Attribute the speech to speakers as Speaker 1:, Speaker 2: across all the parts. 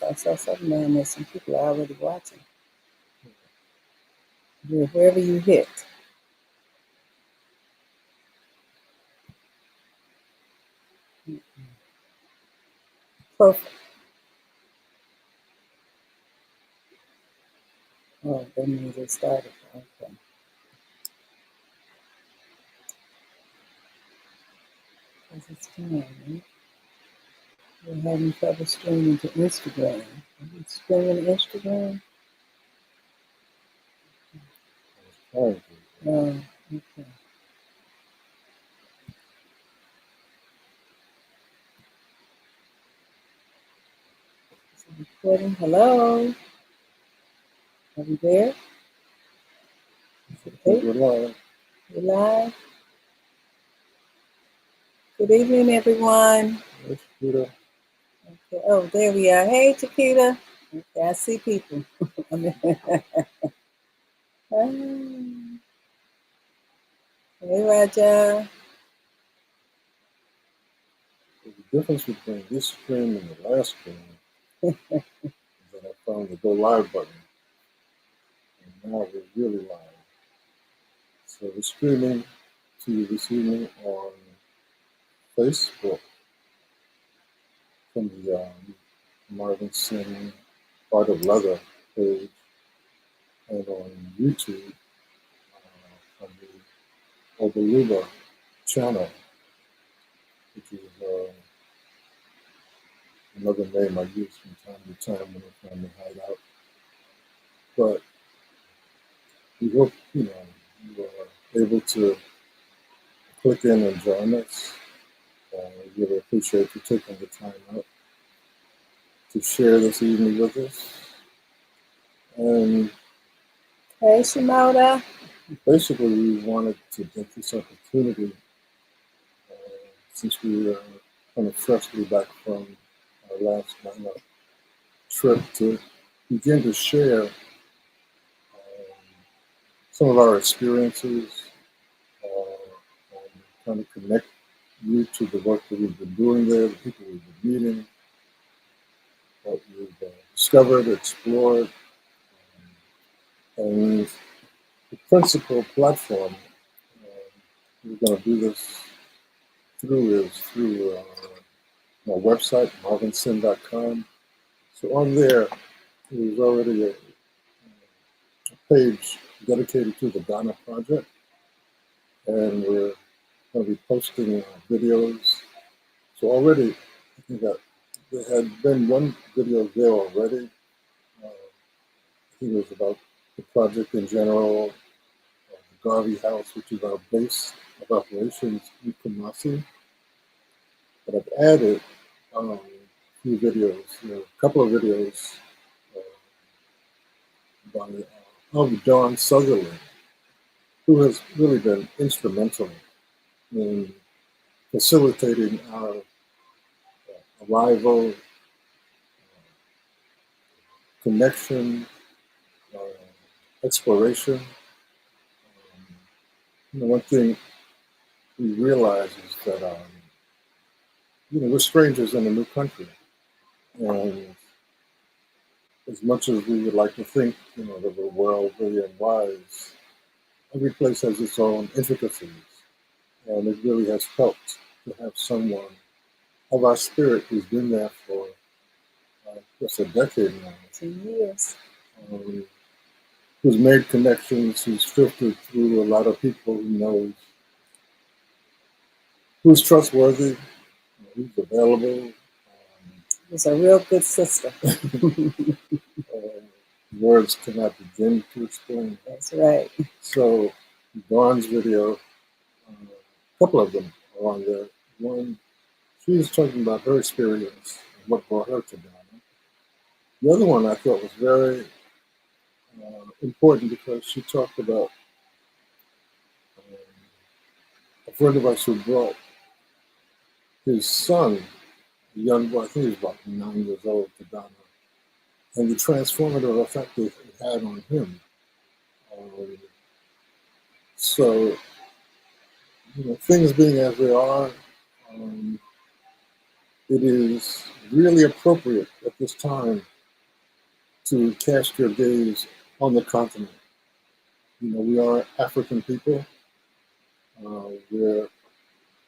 Speaker 1: I saw something down there. Some people are already watching. Yeah, wherever you hit. Perfect. Oh, that means it started. Okay. Because it's time, right? We're having trouble streaming to Instagram. Are you streaming to Instagram? Oh, okay. Is it recording? Hello? Are we there? We're live. We're live. Good evening, everyone. Hey, Chiquita. Okay. Oh, there we are. Hey, Chiquita. Okay, I see people. Hey, Raja. The difference between this screen and the last screen is that I found the go live button. And now we're really live. So we're streaming to you this evening on Facebook from the Marvin Sin Art of Leather page, and on YouTube from the Obaluba channel, which is another name I use from time to time when I'm trying to hide out. But we hope you are able to click in and join us. We really appreciate you taking the time out to share this evening with us. And hey, Shimoda. Basically, we wanted to get this opportunity since we are kind of freshly back from our last Ghana trip to begin to share some of our experiences and kind of connect you to the work that we've been doing there, the people we've been meeting, what we've discovered, explored, and the principal platform we're going to do this through is through my website, marvinsin.com. So on there, there's already a page dedicated to the Ghana project, and we're going to be posting videos. So already, I think that there had been one video there already. I think it was about the project in general, the Garvey House, which is our base of operations in Kumasi. But I've added a few videos, a couple of videos by Don Sutherland, who has really been instrumental in facilitating our arrival, connection, exploration. One thing we realize is that we're strangers in a new country, and as much as we would like to think that we're worldly and wise, every place has its own intricacies, and it really has helped to have someone of our spirit who's been there for just a decade now. 2 years. Who's made connections, who's filtered through a lot of people who knows, who's trustworthy, who's available. He's a real good sister. Words cannot begin to explain. That's right. So Dawn's video couple of them are on there. One, she was talking about her experience and what brought her to Ghana. The other one I thought was very important because she talked about a friend of ours who brought his son, a young boy, I think he was about 9 years old, to Ghana, and the transformative effect it had on him. Um, so, things being as they are, um, it is really appropriate at this time to cast your gaze on the continent. We are African people. We're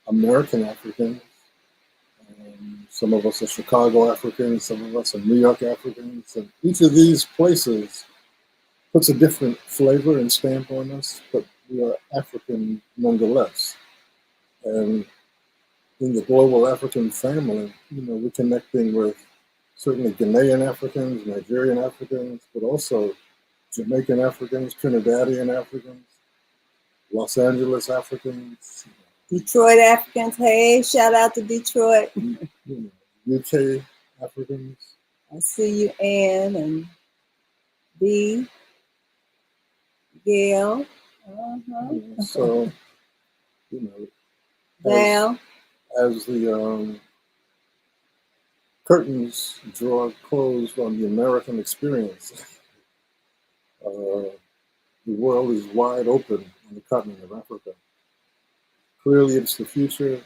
Speaker 1: American Africans. Some of us are Chicago Africans, some of us are New York Africans, and each of these places puts a different flavor and stamp on us, but we are African nonetheless. And in the global African family, we're connecting with certainly Ghanaian Africans, Nigerian Africans, but also Jamaican Africans, Trinidadian Africans, Los Angeles Africans,
Speaker 2: Detroit Africans. Hey, shout out to Detroit.
Speaker 1: UK Africans.
Speaker 2: I see you, Ann and B, Gail.
Speaker 1: So,
Speaker 2: Val.
Speaker 1: as the curtains draw closed on the American experience, the world is wide open on the continent of Africa. Clearly, it's the future.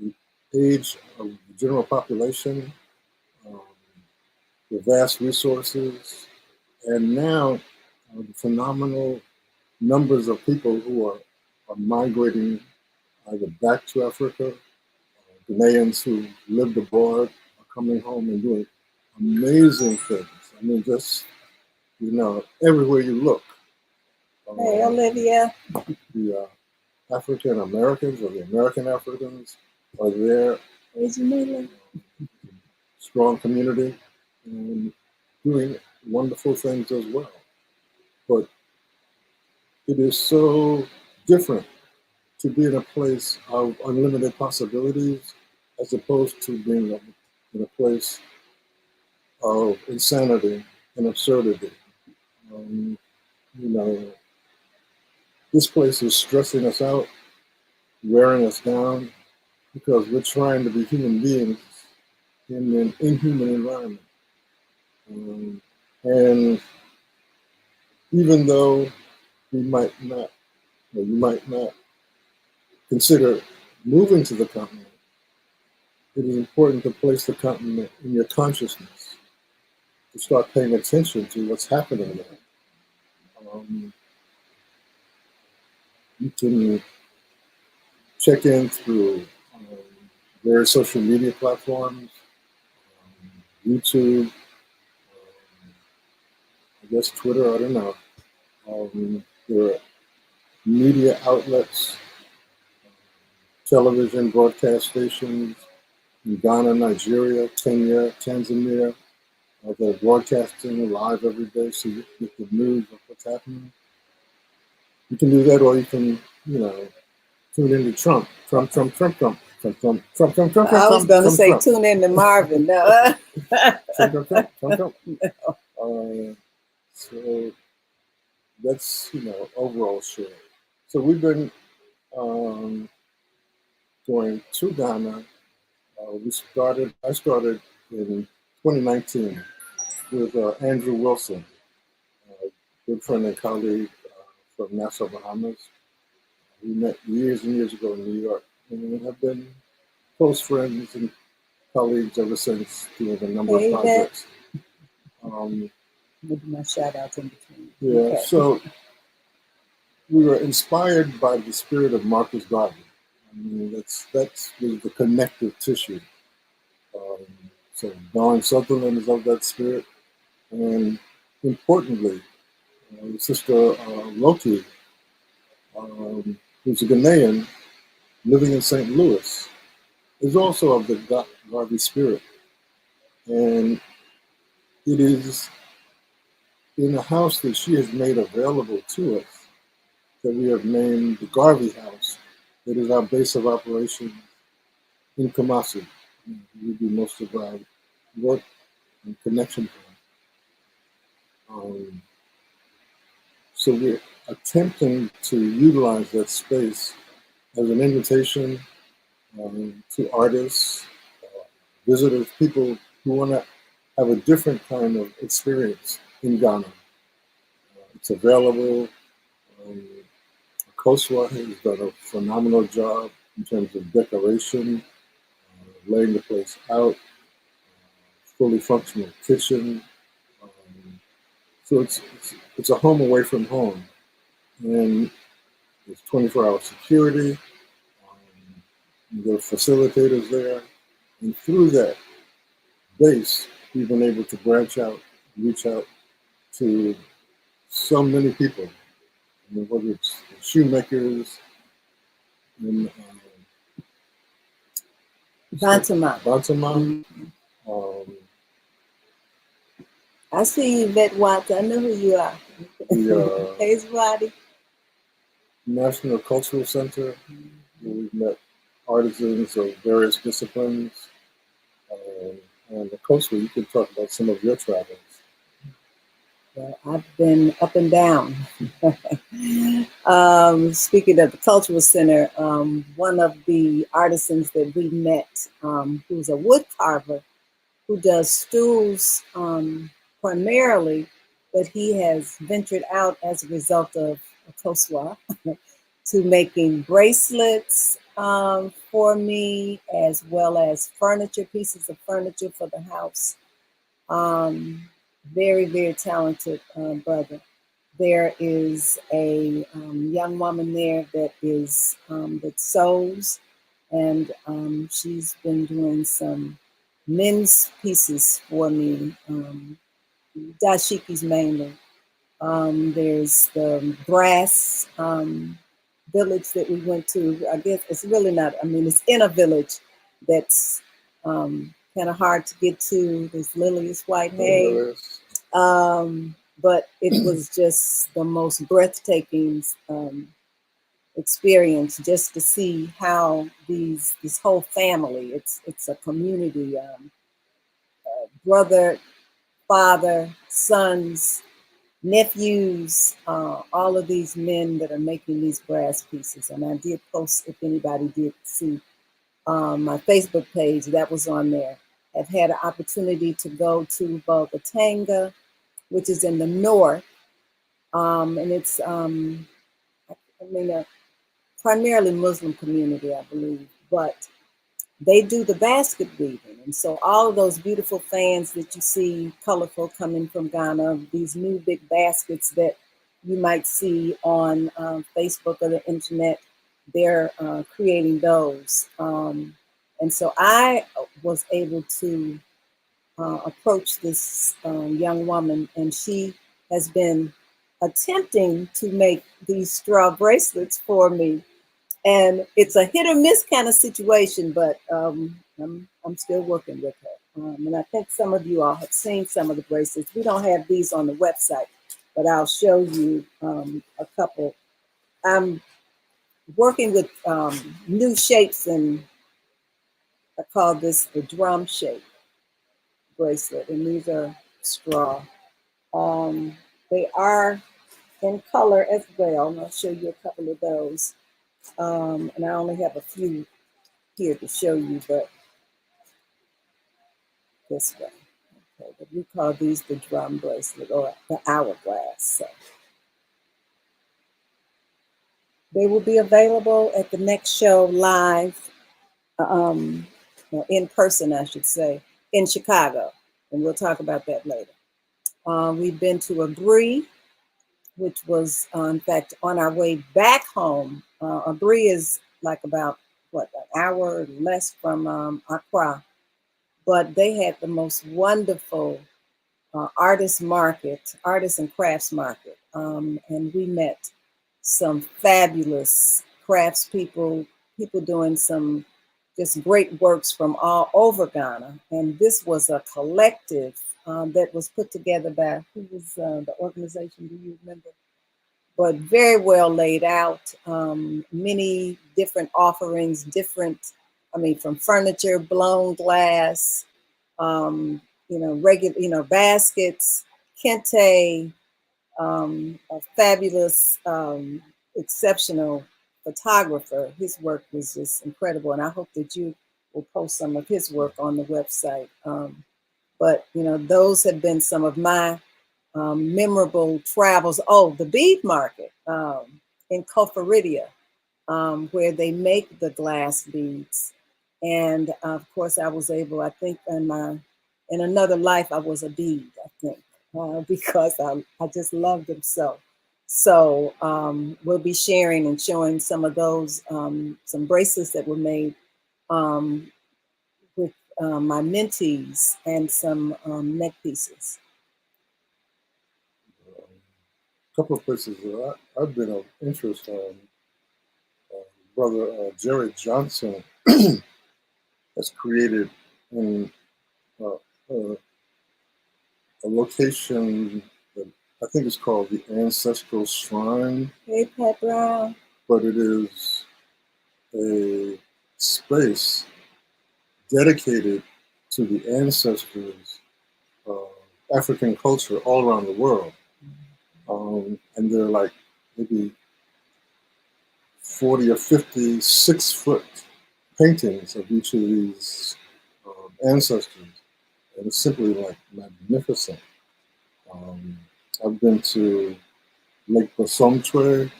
Speaker 1: The age of the general population, um, the vast resources, and now the phenomenal numbers of people who are migrating either back to Africa. Ghanaians who lived abroad are coming home and doing amazing things. I mean, just, everywhere you look.
Speaker 2: Hey, Olivia.
Speaker 1: The African Americans or the American Africans are there. Strong community and doing wonderful things as well. But it is so different to be in a place of unlimited possibilities as opposed to being in a place of insanity and absurdity. Um, you know, this place is stressing us out, wearing us down, because we're trying to be human beings in an inhuman environment. And even though we might not, or you might not consider moving to the continent, it is important to place the continent in your consciousness, to start paying attention to what's happening there. You can check in through various social media platforms, YouTube, I guess Twitter, I don't know. There are media outlets, television broadcast stations in Ghana, Nigeria, Kenya, Tanzania. They're broadcasting live every day so you get the news of what's happening. You can do that, or you can, tune into Trump. I
Speaker 2: was going to say tune in to Marvin. No.
Speaker 1: Trump. So that's, overall share. So we've been going to Ghana. I started in 2019 with Andrew Wilson, a good friend and colleague from Nassau, Bahamas. We met years and years ago in New York, and we have been close friends and colleagues ever since, doing a number of projects.
Speaker 2: My shout outs in between.
Speaker 1: Yeah, okay. So we were inspired by the spirit of Marcus Garvey. I mean, that's the connective tissue. So Dawn Sutherland is of that spirit, and importantly, Sister Loki, who's a Ghanaian living in St. Louis, is also of the Garvey spirit. And it is in a house that she has made available to us that we have named the Garvey House It is our base of operation in Kumasi. We do most of our work and connection point. So we're attempting to utilize that space as an invitation to artists, visitors, people who want to have a different kind of experience in Ghana. It's available. Koswa has done a phenomenal job in terms of decoration, laying the place out, fully functional kitchen. So it's a home away from home, and there's 24-hour security. There are facilitators there, and through that base, we've been able to branch out, reach out to so many people. I mean, whether it's shoemakers in Bantama,
Speaker 2: I see you, Vet Watts. I know who you are.
Speaker 1: the
Speaker 2: Hey, Swati.
Speaker 1: National Cultural Center, where we've met artisans of various disciplines. And of course, you can talk about some of your travels.
Speaker 2: Well, I've been up and down. Speaking of the Cultural Center, one of the artisans that we met, who's a wood carver, who does stools primarily, but he has ventured out as a result of Koswa to making bracelets for me, as well as furniture, pieces of furniture for the house. Very, very talented brother. There is a young woman there that is that sews, and she's been doing some men's pieces for me, dashikis mainly. There's the brass village that we went to. I guess it's really not, I mean, it's in a village that's kind of hard to get to. There's Lily's White Hay. But it was just the most breathtaking experience just to see how this whole family, it's a community, brother, father, sons, nephews, all of these men that are making these brass pieces. And I did post, if anybody did see my Facebook page, that was on there. I've had an opportunity to go to Bogatanga, which is in the north, and it's a primarily Muslim community, I believe, but they do the basket weaving. And so all of those beautiful fans that you see colorful coming from Ghana, these new big baskets that you might see on Facebook or the internet, they're creating those. And so I was able to approach this young woman, and she has been attempting to make these straw bracelets for me. And it's a hit or miss kind of situation, but I'm still working with her. And I think some of you all have seen some of the bracelets. We don't have these on the website, but I'll show you a couple. I'm working with new shapes, and I call this the drum shape bracelet, and these are straw. They are in color as well, and I'll show you a couple of those. And I only have a few here to show you, but this way. Okay, but we call these the drum bracelet or the hourglass. So they will be available at the next show live, in person, I should say, in Chicago, and we'll talk about that later. We've been to Abri, which was, in fact, on our way back home. Abri is like about, what, an hour or less from Accra. But they had the most wonderful artist and crafts market. And we met some fabulous craftspeople, people doing some just great works from all over Ghana. And this was a collective that was put together by, who was the organization, do you remember? but very well laid out. Many different offerings, from furniture, blown glass, regular, baskets, kente, a fabulous, exceptional photographer. His work was just incredible, and I hope that you will post some of his work on the website. But those have been some of my memorable travels. Oh, the bead market in Coferidia, where they make the glass beads. And of course, I was able, I think in another life, I was a bead, I think, because I just loved them so. So we'll be sharing and showing some of those, some bracelets that were made with my mentees and some neck pieces.
Speaker 1: A couple of places that I've been of interest. Brother Jerry Johnson has created in uh, uh, a location that I think is called the Ancestral Shrine.
Speaker 2: Hey, Pat Brown.
Speaker 1: But it is a space dedicated to the ancestors of African culture all around the world. And they're like maybe 40 or 50 6-foot paintings of each of these ancestors. And it's simply like magnificent. I've been to Lake Basomtwe,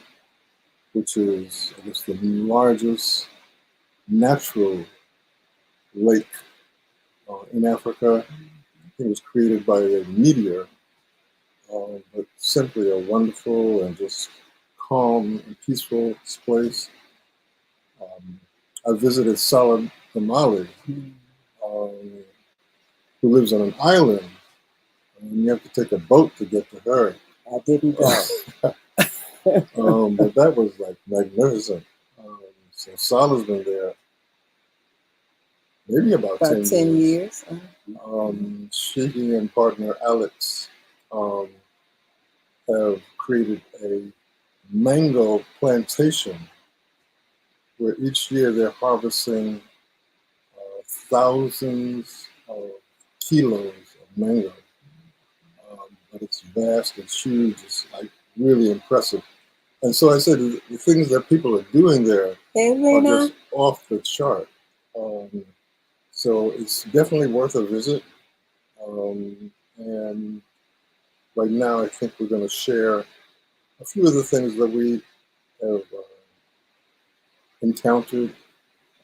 Speaker 1: which is, I guess, the largest natural lake in Africa. I think it was created by a meteor, but simply a wonderful and just calm and peaceful place. I visited Salah Damali, um, who lives on an island, and you have to take a boat to get to her.
Speaker 2: I didn't go.
Speaker 1: But that was like magnificent. So Salah's been there maybe about 10 years. She and partner Alex have created a mango plantation where each year they're harvesting thousands of kilos of mango. But it's vast, it's huge, it's like really impressive. And so I said the things that people are doing there are just off the chart. So it's definitely worth a visit. And right now, I think we're going to share a few of the things that we have encountered,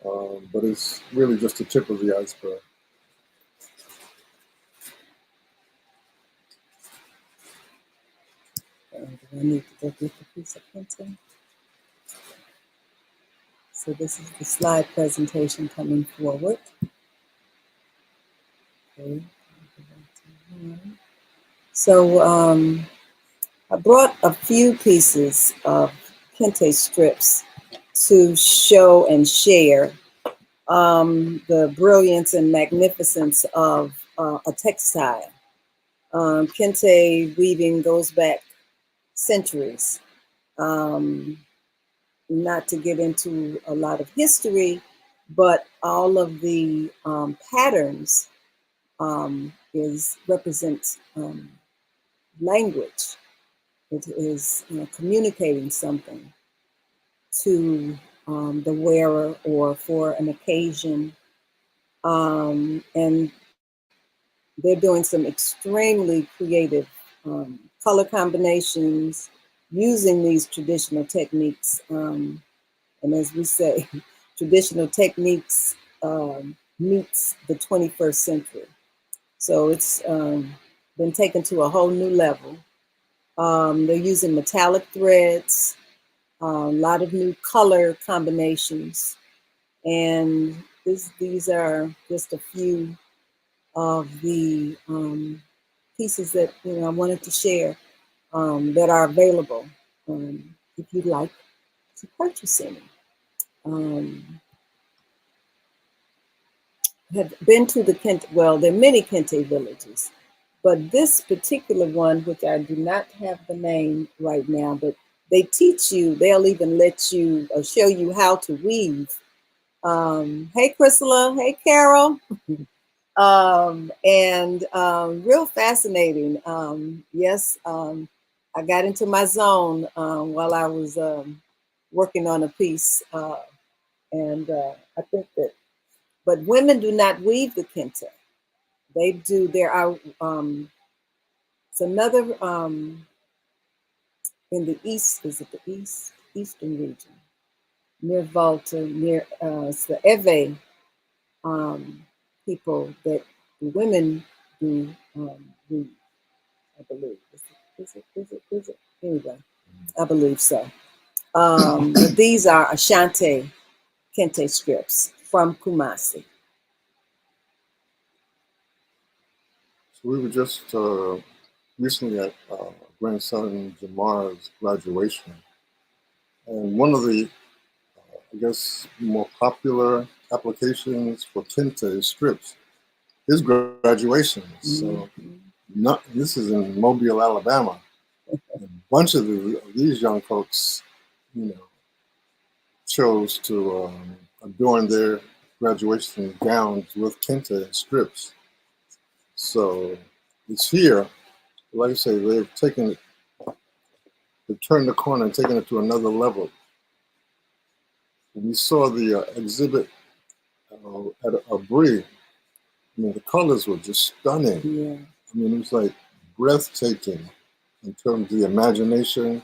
Speaker 1: but it's really just the tip of the iceberg.
Speaker 2: Do I need to go get the piece of printing? So this is the slide presentation coming forward. Okay. So I brought a few pieces of kente strips to show and share the brilliance and magnificence of a textile. Kente weaving goes back centuries. Not to get into a lot of history, but all of the patterns represents language. It is communicating something to the wearer or for an occasion. And they're doing some extremely creative color combinations using these traditional techniques. And as we say, traditional techniques meets the 21st century. So it's been taken to a whole new level. They're using metallic threads, a lot of new color combinations. And these are just a few of the pieces that I wanted to share that are available if you'd like to purchase any. Have been to the Kente, well, there are many Kente villages, but this particular one, which I do not have the name right now, but they teach you, they'll even let you or show you how to weave. Hey, Chrysela. Hey, Carol. And real fascinating. Yes, I got into my zone while I was working on a piece. And I think that, but women do not weave the kente. They do, there are, it's another, in the east, is it the eastern region? Near Volta, near, it's the Ewe people that the women do weave. I believe. Is it? Anyway, I believe so. But these are Ashanti Kente strips from Kumasi.
Speaker 1: So we were just recently at grandson Jamar's graduation, and one of the, I guess, more popular applications for kente strips is graduation. So this is in Mobile, Alabama. A bunch of these young folks, you know, chose to adorn their graduation gowns with kente strips. So it's here. Like I say, they've turned the corner and taken it to another level. When we saw the exhibit at Abri, I mean, the colors were just stunning.
Speaker 2: Yeah.
Speaker 1: I mean, it was like breathtaking in terms of the imagination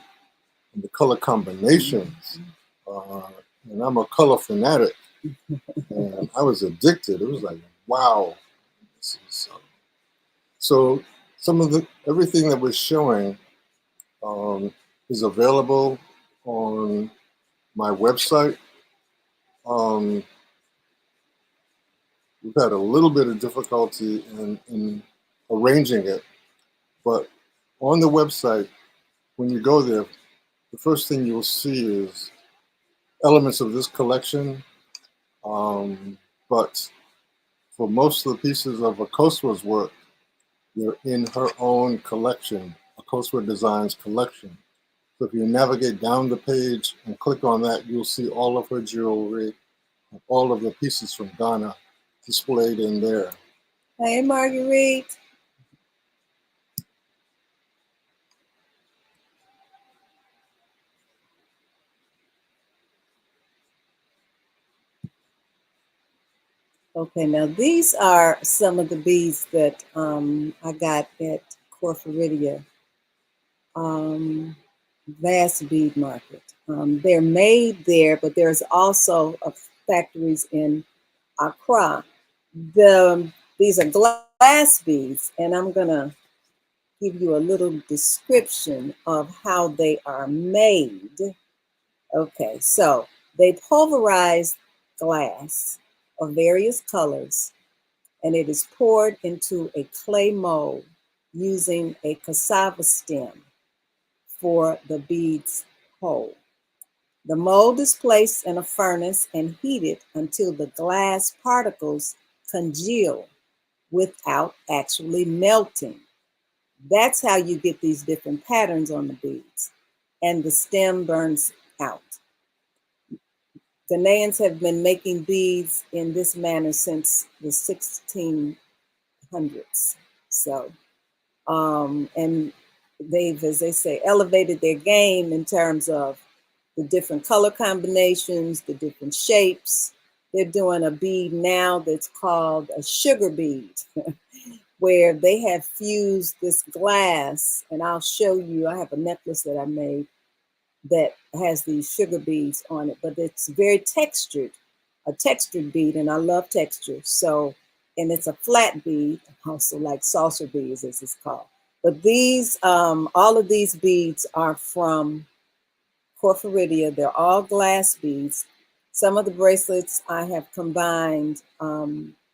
Speaker 1: and the color combinations. And I'm a color fanatic, and I was addicted. It was like, wow. So some of everything that we're showing is available on my website. We've had a little bit of difficulty in arranging it, but on the website, when you go there, the first thing you'll see is elements of this collection. But for most of the pieces of Akoswa's work, they're in her own collection, Akoswa Designs collection. So if you navigate down the page and click on that, you'll see all of her jewelry, all of the pieces from Ghana displayed in there.
Speaker 2: Hey, Marguerite. Okay, now these are some of the beads that I got at Corforidia, vast bead market. They're made there, but there's also factories in Accra. These are glass beads, and I'm gonna give you a little description of how they are made. Okay, so they pulverize glass of various colors, and it is poured into a clay mold using a cassava stem for the beads hole. The mold is placed in a furnace and heated until the glass particles congeal without actually melting. That's how you get these different patterns on the beads. And the stem burns out. Ghanaians have been making beads in this manner since the 1600s. So, and they've, as they say, elevated their game in terms of the different color combinations, the different shapes. They're doing a bead now that's called a sugar bead, where they have fused this glass, and I'll show you, I have a necklace that I made that has these sugar beads on it, but it's very textured, a textured bead, and I love texture. So, and it's a flat bead, also like saucer beads as it's called. But these, all of these beads are from Porphyridia. They're all glass beads. Some of the bracelets I have combined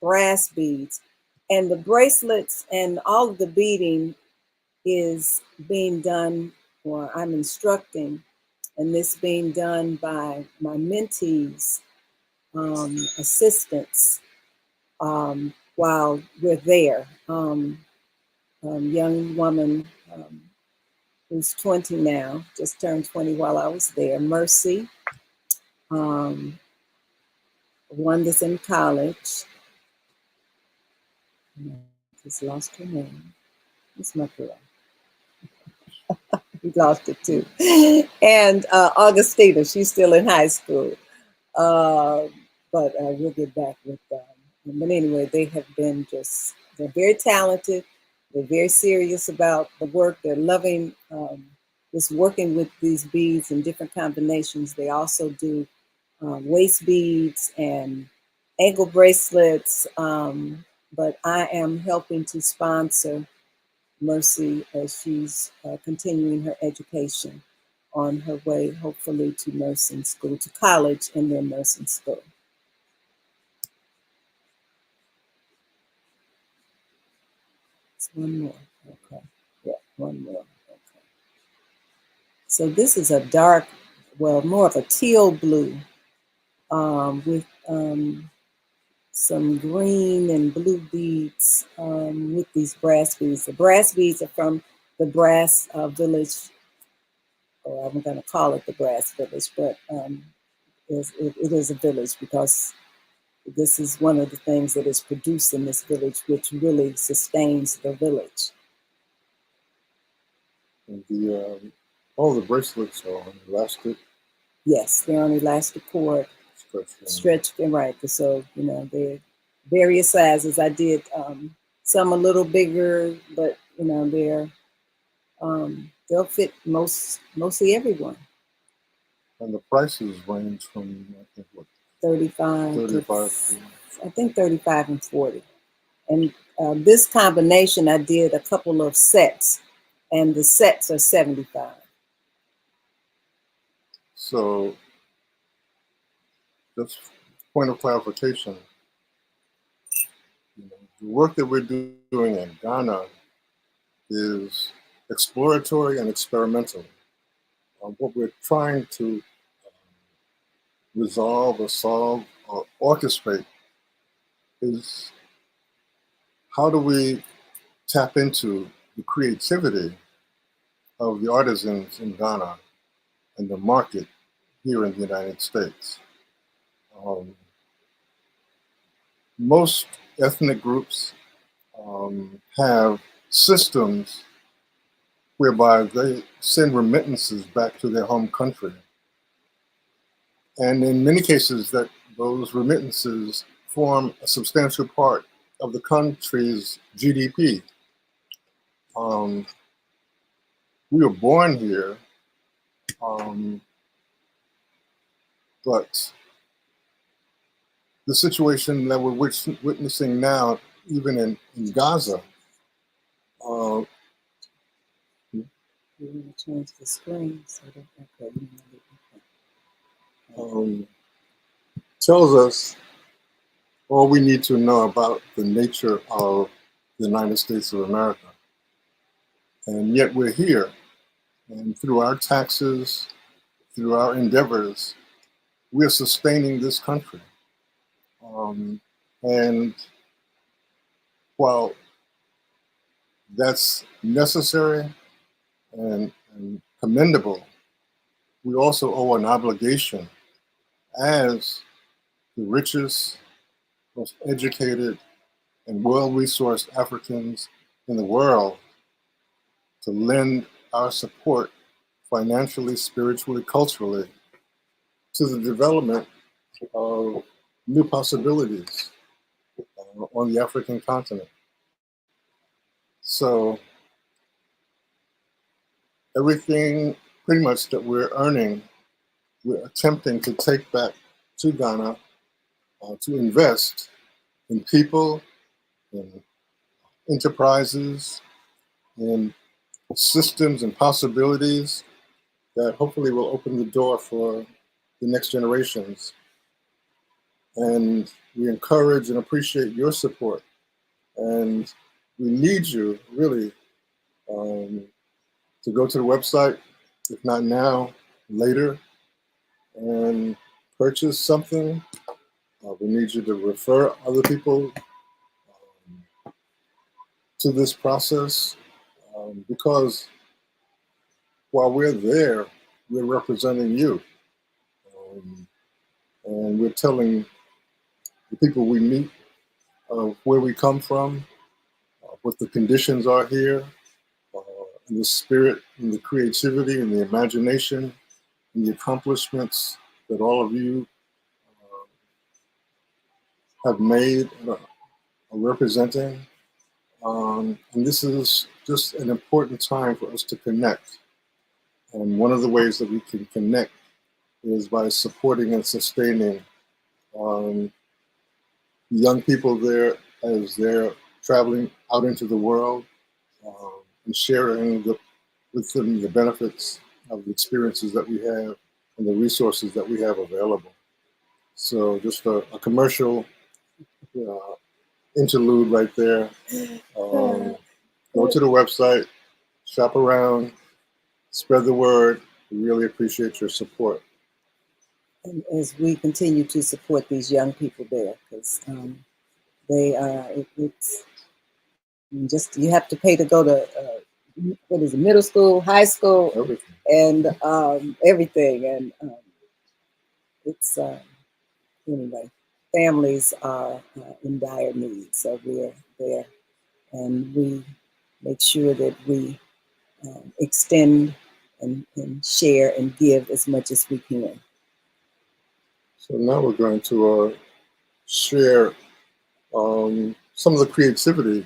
Speaker 2: brass beads, and the bracelets and all of the beading is being done, or I'm instructing, and this being done by my mentees, assistants, while we're there. Young woman, who's 20 now, just turned 20 while I was there. Mercy, um, one that's in college. I just lost her name. It's my girl. We lost it too. And Augustina, she's still in high school. Uh, but we'll get back with them. But anyway, they have been they're very talented. They're very serious about the work. They're loving just working with these beads in different combinations. They also do waist beads and ankle bracelets. But I am helping to sponsor Mercy as she's continuing her education on her way, hopefully, to nursing school, to college and then nursing school. It's one more. Okay. Yeah, one more. Okay. So this is a dark, well, more of a teal blue with some green and blue beads with these brass beads. The brass beads are from the brass village, or I'm going to call it the brass village, but it is a village because this is one of the things that is produced in this village, which really sustains the village.
Speaker 1: And all the bracelets are on elastic.
Speaker 2: Yes, they're on elastic cord, stretched and right. So, they're various sizes. I did some a little bigger, but, they'll fit mostly everyone.
Speaker 1: And the prices range from, I think, what?
Speaker 2: 35.
Speaker 1: 35.
Speaker 2: I think 35 and 40. And this combination, I did a couple of sets, and the sets are 75.
Speaker 1: So, just point of clarification, the work that we're doing in Ghana is exploratory and experimental. What we're trying to resolve or solve or orchestrate is how do we tap into the creativity of the artisans in Ghana and the market here in the United States. Most ethnic groups have systems whereby they send remittances back to their home country. And in many cases, that those remittances form a substantial part of the country's GDP. We were born here, but the situation that we're witnessing now, even in Gaza.
Speaker 2: You want to change the screen so that
Speaker 1: tells us all we need to know about the nature of the United States of America. And yet we're here, and through our taxes, through our endeavors, we're sustaining this country. And while that's necessary and commendable, we also owe an obligation as the richest, most educated, and well-resourced Africans in the world to lend our support financially, spiritually, culturally to the development of new possibilities on the African continent. So everything pretty much that we're earning, we're attempting to take back to Ghana to invest in people, in enterprises, in systems and possibilities that hopefully will open the door for the next generations. And we encourage and appreciate your support. And we need you really to go to the website, if not now, later, and purchase something. We need you to refer other people to this process because while we're there, we're representing you. Um, and we're telling the people we meet where we come from, what the conditions are here, uh, and the spirit and the creativity and the imagination and the accomplishments that all of you have made and are representing. And this is just an important time for us to connect. And one of the ways that we can connect is by supporting and sustaining um, young people there as they're traveling out into the world, and sharing with them the benefits of the experiences that we have and the resources that we have available. So just a commercial uh, interlude right there. Go to the website, shop around, spread the word. We really appreciate your support.
Speaker 2: And as we continue to support these young people there, because they are, it's just, you have to pay to go to, what is it, middle school, high school,
Speaker 1: Everything.
Speaker 2: and everything. And it's, anyway, families are in dire need. So we're there, and we make sure that we extend and share and give as much as we can.
Speaker 1: So now we're going to share some of the creativity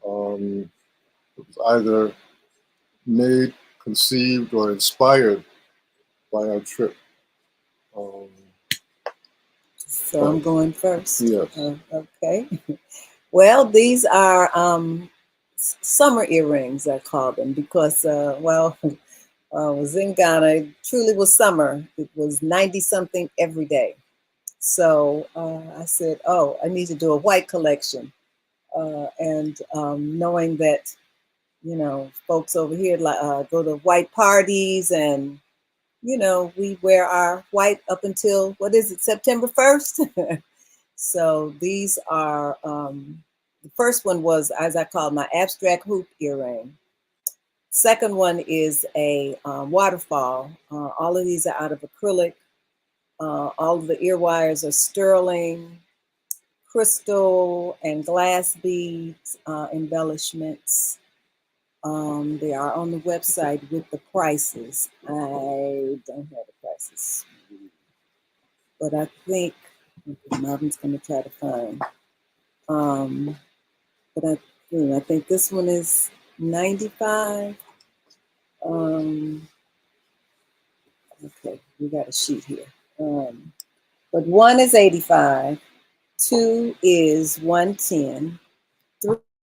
Speaker 1: that was either made, conceived, or inspired by our trip.
Speaker 2: So I'm going first.
Speaker 1: Yes.
Speaker 2: Okay. Well, these are summer earrings, I call them, because, well, I was in Ghana. It truly was summer. It was 90 something every day. So I said, oh, I need to do a white collection. And knowing that, you know, folks over here go to white parties, and, you know, we wear our white up until, what is it, September 1st? So these are, the first one was, as I call it, my abstract hoop earring. Second one is a waterfall. All of these are out of acrylic. All of the ear wires are sterling, crystal, and glass beads embellishments. They are on the website with the prices. I don't have the prices, but I think Marvin's going to try to find. But I think this one is 95. Okay, we got a sheet here. But one is 85, two is 110,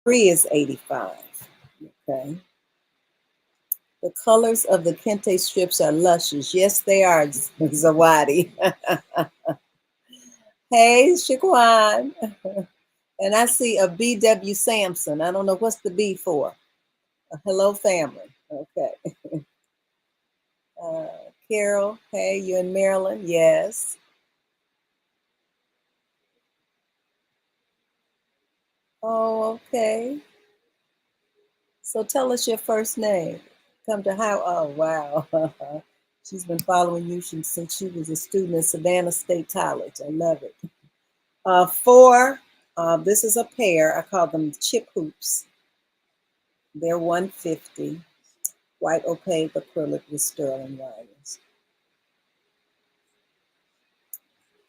Speaker 2: three is 85. Okay. The colors of the kente strips are luscious. Yes, they are, Zawadi. Hey, Shaquan. And I see a BW Sampson. I don't know what's the B for. Hello, family. Okay. Carol, hey, you in Maryland? Yes. Oh, okay. So tell us your first name. Come to how? Oh, wow. She's been following you since she was a student at Savannah State College. I love it. Four, this is a pair. I call them chip hoops. They're 150. White opaque acrylic with sterling wires.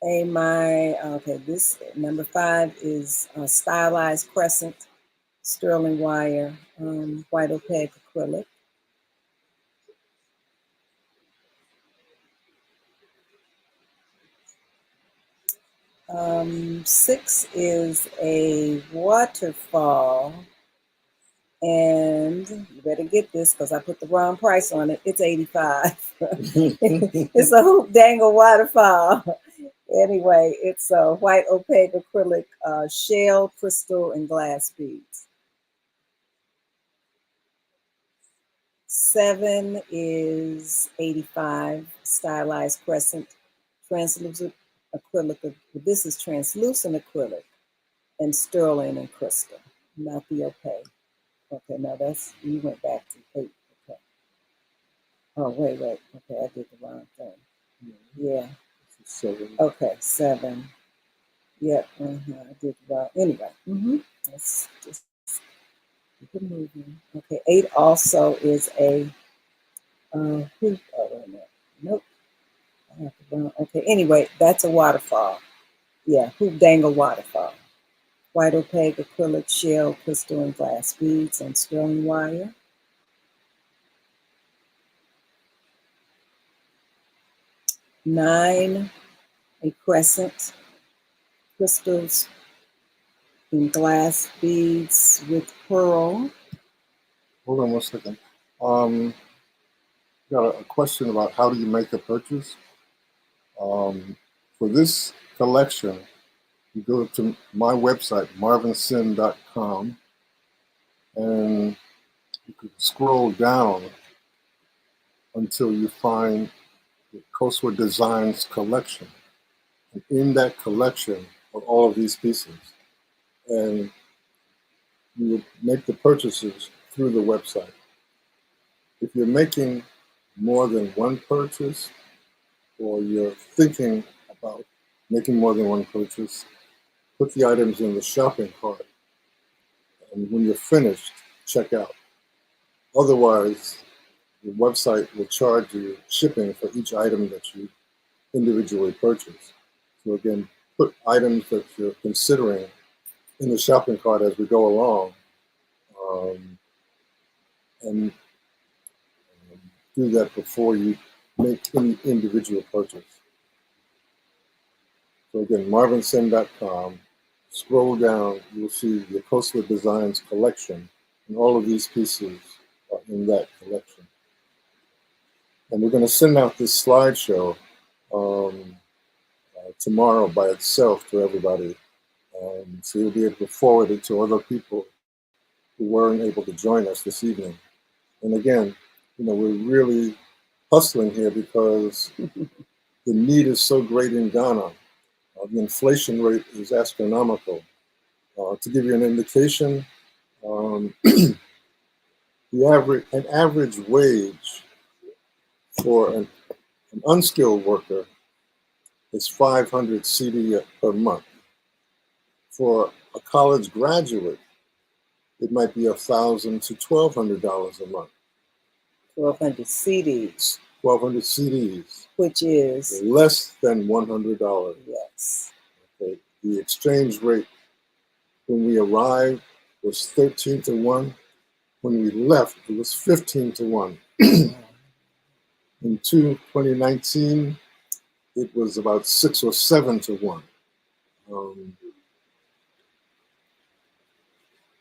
Speaker 2: Okay, this number 5 is a stylized crescent, sterling wire, white opaque acrylic. 6 is a waterfall, and you better get this because I put the wrong price on it. It's 85. It's a hoop dangle waterfall. Anyway, it's a white opaque acrylic, shell, crystal, and glass beads. 7 is 85, stylized crescent, translucent acrylic. This is translucent acrylic and sterling and crystal, not the opaque. Okay, now you went back to 8. Okay. Oh, wait. Okay, I did the wrong thing. Yeah.
Speaker 1: 7.
Speaker 2: Okay, 7. Yep. I did the wrong. Anyway. Let's just keep it moving. Okay, 8 also is a hoop. Oh, wait a minute. Nope. I have the wrong. Okay. Anyway, that's a waterfall. Yeah, hoop dangle waterfall. White opaque acrylic shell, crystal and glass beads, and sterling wire. 9, a crescent, crystals and glass beads with pearl.
Speaker 1: Hold on one second. Got a question about how do you make a purchase? For this collection, you go to my website, marvinsin.com, and you can scroll down until you find the Coastal Designs collection. And in that collection are all of these pieces. And you will make the purchases through the website. If you're making more than one purchase, or you're thinking about making more than one purchase, put the items in the shopping cart. And when you're finished, check out. Otherwise, the website will charge you shipping for each item that you individually purchase. So again, put items that you're considering in the shopping cart as we go along, and do that before you make any individual purchase. So again, marvinsin.com, scroll down, you'll see the Coastal Designs collection, and all of these pieces are in that collection. And we're going to send out this slideshow tomorrow by itself to everybody. So you'll be able to forward it to other people who weren't able to join us this evening. And again, we're really hustling here because the need is so great in Ghana. The inflation rate is astronomical. To give you an indication, an average wage for an unskilled worker is 500 CD per month. For a college graduate, it might be $1,000 to $1,200 a month.
Speaker 2: 1,200 CDs.
Speaker 1: 1,200 CDs.
Speaker 2: Which is?
Speaker 1: Less than $100.
Speaker 2: Yes.
Speaker 1: Okay. The exchange rate when we arrived was 13 to 1. When we left, it was 15 to 1. In 2019, it was about 6 or 7 to 1.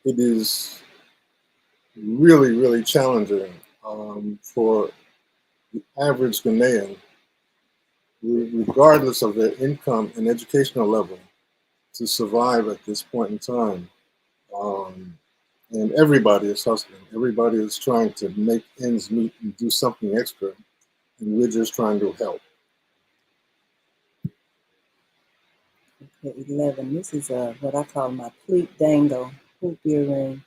Speaker 1: It is really, really challenging for the average Ghanaian, regardless of their income and educational level, to survive at this point in time. And everybody is hustling. Everybody is trying to make ends meet and do something extra. And we're just trying to help.
Speaker 2: Okay, 11. This is what I call my pleat dangle hoop earring.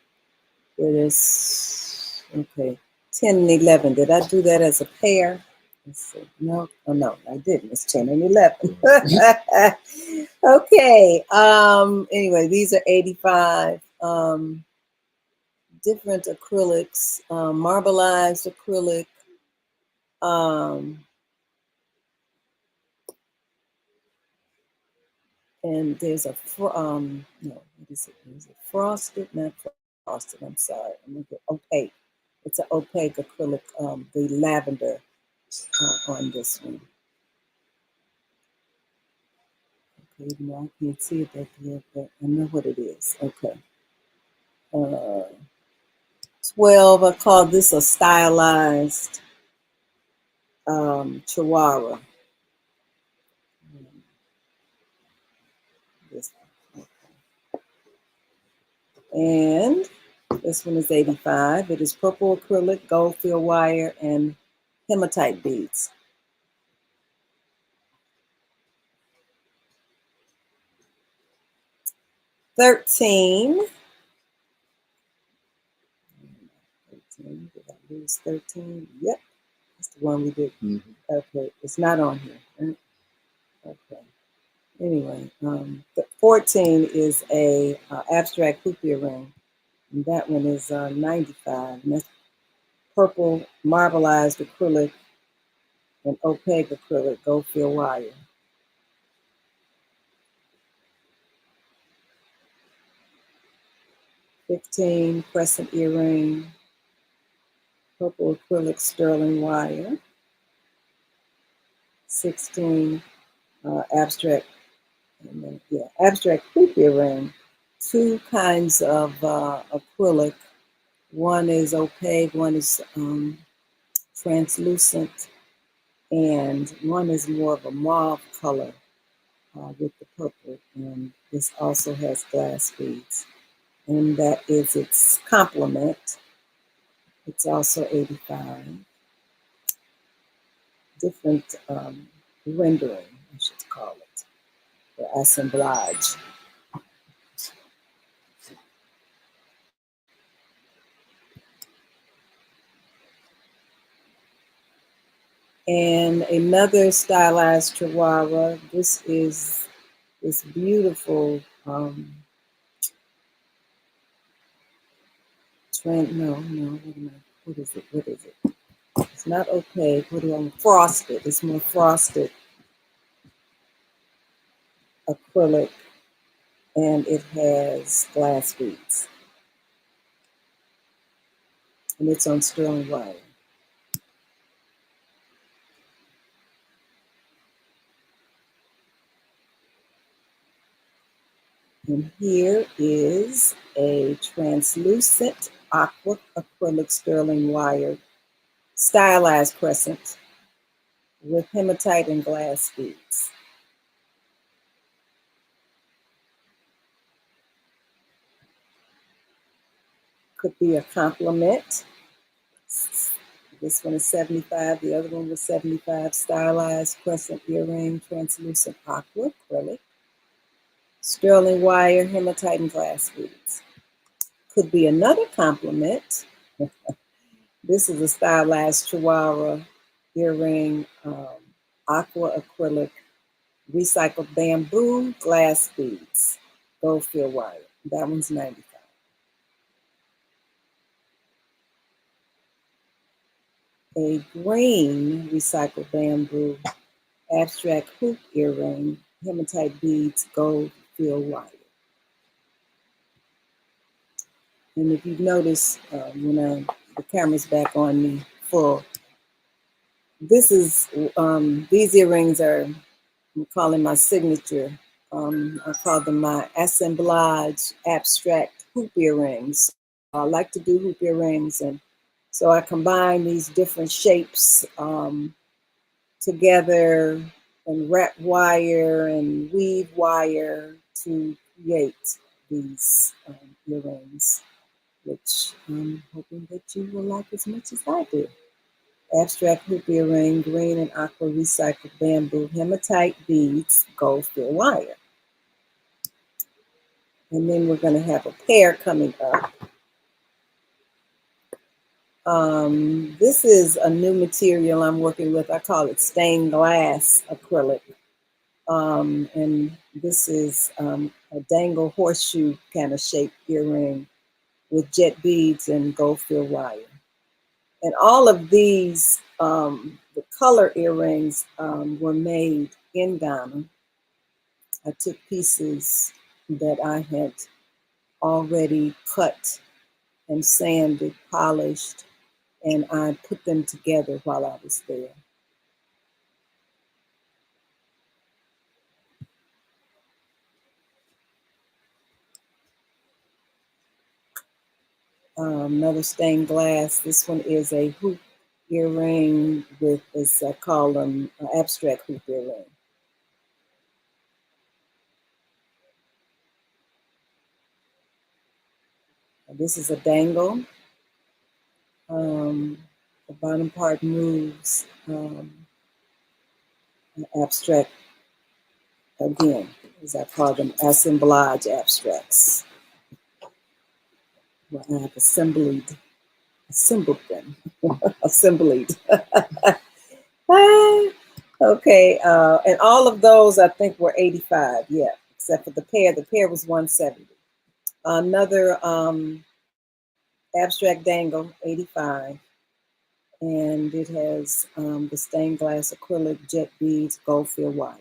Speaker 2: It is, okay, 10 and 11. Did I do that as a pair? Let's see. No, oh no, I didn't. It's 10 and 11. Okay. Anyway, these are 85. Different acrylics, marbleized acrylic. And there's a no, what is it? Is it frosted? Not frosted. I'm sorry. I'm gonna get opaque. It's an opaque acrylic. The lavender on this one. Okay, no, I can't see it that good, but I know what it is. Okay. 12. I call this a stylized chihuahua. This one. Okay. And this one is 85. It is purple acrylic, gold field wire, and hematite beads. 13. 13. Did I lose 13? Yep. It's the one we did.
Speaker 1: Mhm.
Speaker 2: Okay, it's not on here. Right? Okay. Anyway, the 14 is a abstract hoop earring, and that one is 95. And that's purple marbleized acrylic and opaque acrylic gold field wire. 15 crescent earring, purple acrylic sterling wire. 16 abstract, and then, yeah, abstract hoop earring. Two kinds of acrylic. One is opaque, one is translucent, and one is more of a mauve color with the purple. And this also has glass beads, and that is its complement. It's also 85. Different rendering, I should call it, or assemblage. And another stylized chihuahua. This is this beautiful trend. No, what is it? What is it? It's not opaque. What do I frosted? It's more frosted acrylic, and it has glass beads, and it's on sterling wire. And here is a translucent aqua acrylic sterling wire stylized crescent with hematite and glass beads. Could be a complement. This one is 75, the other one was 75. Stylized crescent earring, translucent aqua acrylic, sterling wire, hematite, and glass beads. Could be another complement. This is a stylized chihuahua earring, aqua acrylic, recycled bamboo, glass beads, gold field wire. That one's 95. A green recycled bamboo, abstract hoop earring, hematite beads, gold field wire. And if you notice, when the camera's back on me full, this is, these earrings are, I'm calling my signature. I call them my assemblage abstract hoop earrings. I like to do hoop earrings, and so I combine these different shapes together and wrap wire and weave wire to create these earrings, which I'm hoping that you will like as much as I do. Abstract hoop earring, green and aqua recycled bamboo, hematite beads, gold field wire. And then we're going to have a pair coming up. This is a new material I'm working with. I call it stained glass acrylic. And this is a dangle horseshoe kind of shaped earring with jet beads and gold field wire. And all of these, the color earrings were made in Ghana. I took pieces that I had already cut and sanded, polished, and I put them together while I was there. Another stained glass. This one is a hoop earring with, as I call them, abstract hoop earring. This is a dangle. The bottom part moves, abstract, again, as I call them, assemblage abstracts. Where I have assembled assembled them, assembled. Okay, and all of those I think were 85, yeah, except for the pear. The pear was 170. Another abstract dangle, 85, and it has the stained glass acrylic jet beads, gold field wire.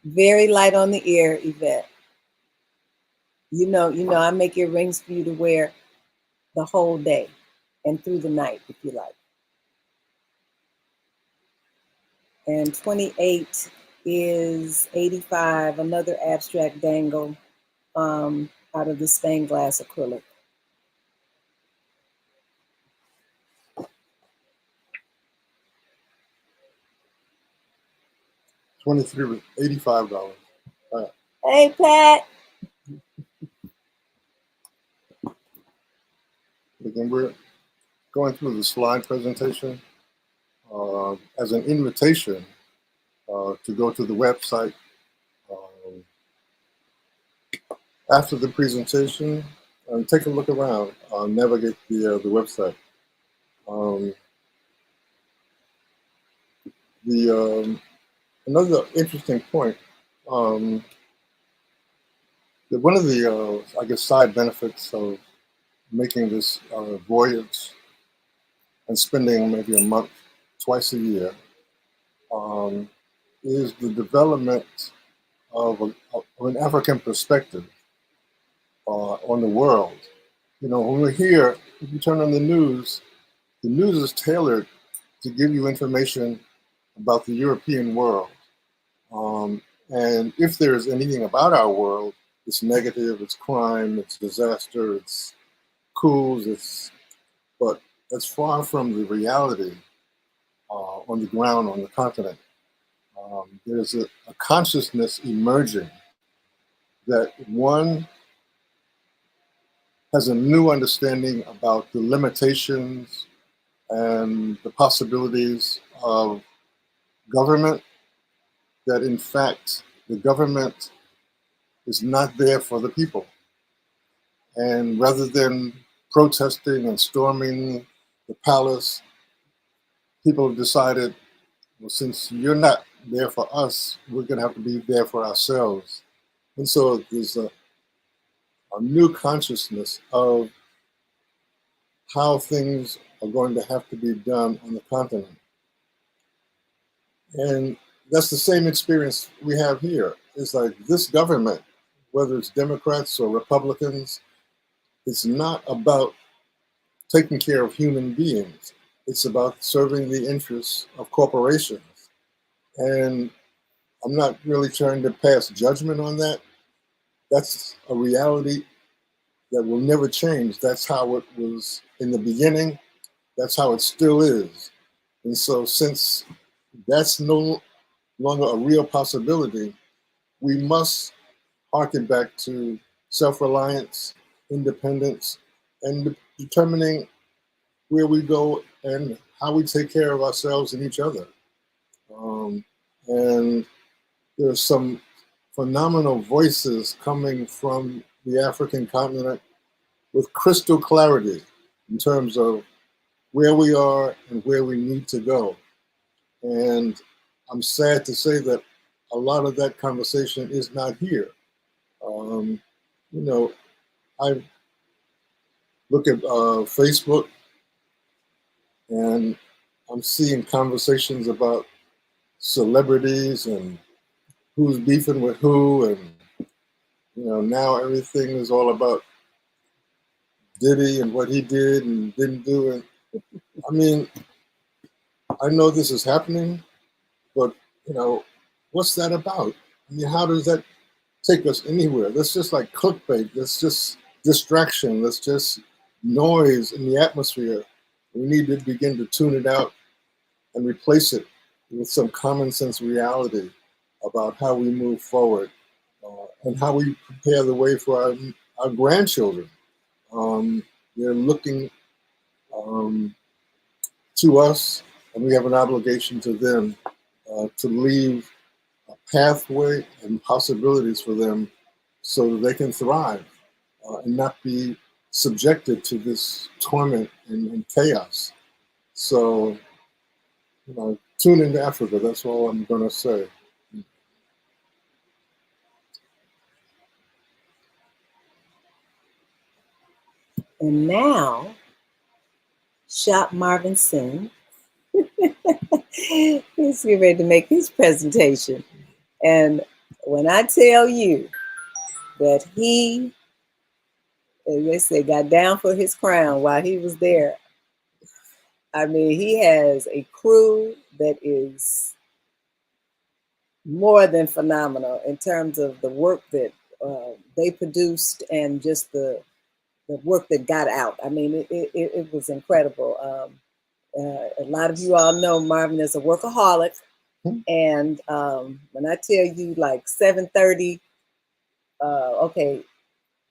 Speaker 2: Very light on the ear, Yvette. You know, I make earrings for you to wear the whole day and through the night, if you like. And 28 is 85, another abstract dangle out of the stained glass acrylic.
Speaker 1: $23 was $85.
Speaker 2: Hey, Pat.
Speaker 1: Again, we're going through the slide presentation as an invitation to go to the website after the presentation and take a look around, navigate the website. Another interesting point, that one of the, I guess, side benefits of making this voyage and spending maybe a month, twice a year, is the development of an African perspective on the world. You know, when we're here, if you turn on the news is tailored to give you information about the European world. And if there's anything about our world, it's negative, it's crime, it's disaster, it's coups, but that's far from the reality on the ground, on the continent. There's a consciousness emerging that one has a new understanding about the limitations and the possibilities of government, that in fact the government is not there for the people. And rather than protesting and storming the palace, people have decided, well, since you're not there for us, we're going to have to be there for ourselves. And so there's a new consciousness of how things are going to have to be done on the continent. And that's the same experience we have here. It's like this government, whether it's Democrats or Republicans, it's not about taking care of human beings. It's about serving the interests of corporations. And I'm not really trying to pass judgment on that. That's a reality that will never change. That's how it was in the beginning. That's how it still is. And so since that's no longer a real possibility, we must harken back to self-reliance, independence, and determining where we go and how we take care of ourselves and each other. And there's some phenomenal voices coming from the African continent with crystal clarity in terms of where we are and where we need to go. And I'm sad to say that a lot of that conversation is not here. You know, I look at Facebook and I'm seeing conversations about celebrities and who's beefing with who, and now everything is all about Diddy and what he did and didn't do. And I mean, I know this is happening, but what's that about? I mean, how does that take us anywhere? That's just like clickbait. That's just distraction. That's just noise in the atmosphere. We need to begin to tune it out and replace it with some common sense reality about how we move forward and how we prepare the way for our grandchildren. They're looking to us, and we have an obligation to them to leave a pathway and possibilities for them so that they can thrive and not be subjected to this torment and chaos. So, tune into Africa. That's all I'm going to say.
Speaker 2: And now, Shop Marvin Singh. He's getting ready to make his presentation. And when I tell you that he, as they say, got down for his crown while he was there, I mean, he has a crew that is more than phenomenal in terms of the work that they produced and just the work that got out. I mean, it was incredible. A lot of you all know Marvin is a workaholic. And when I tell you like 7:30, okay,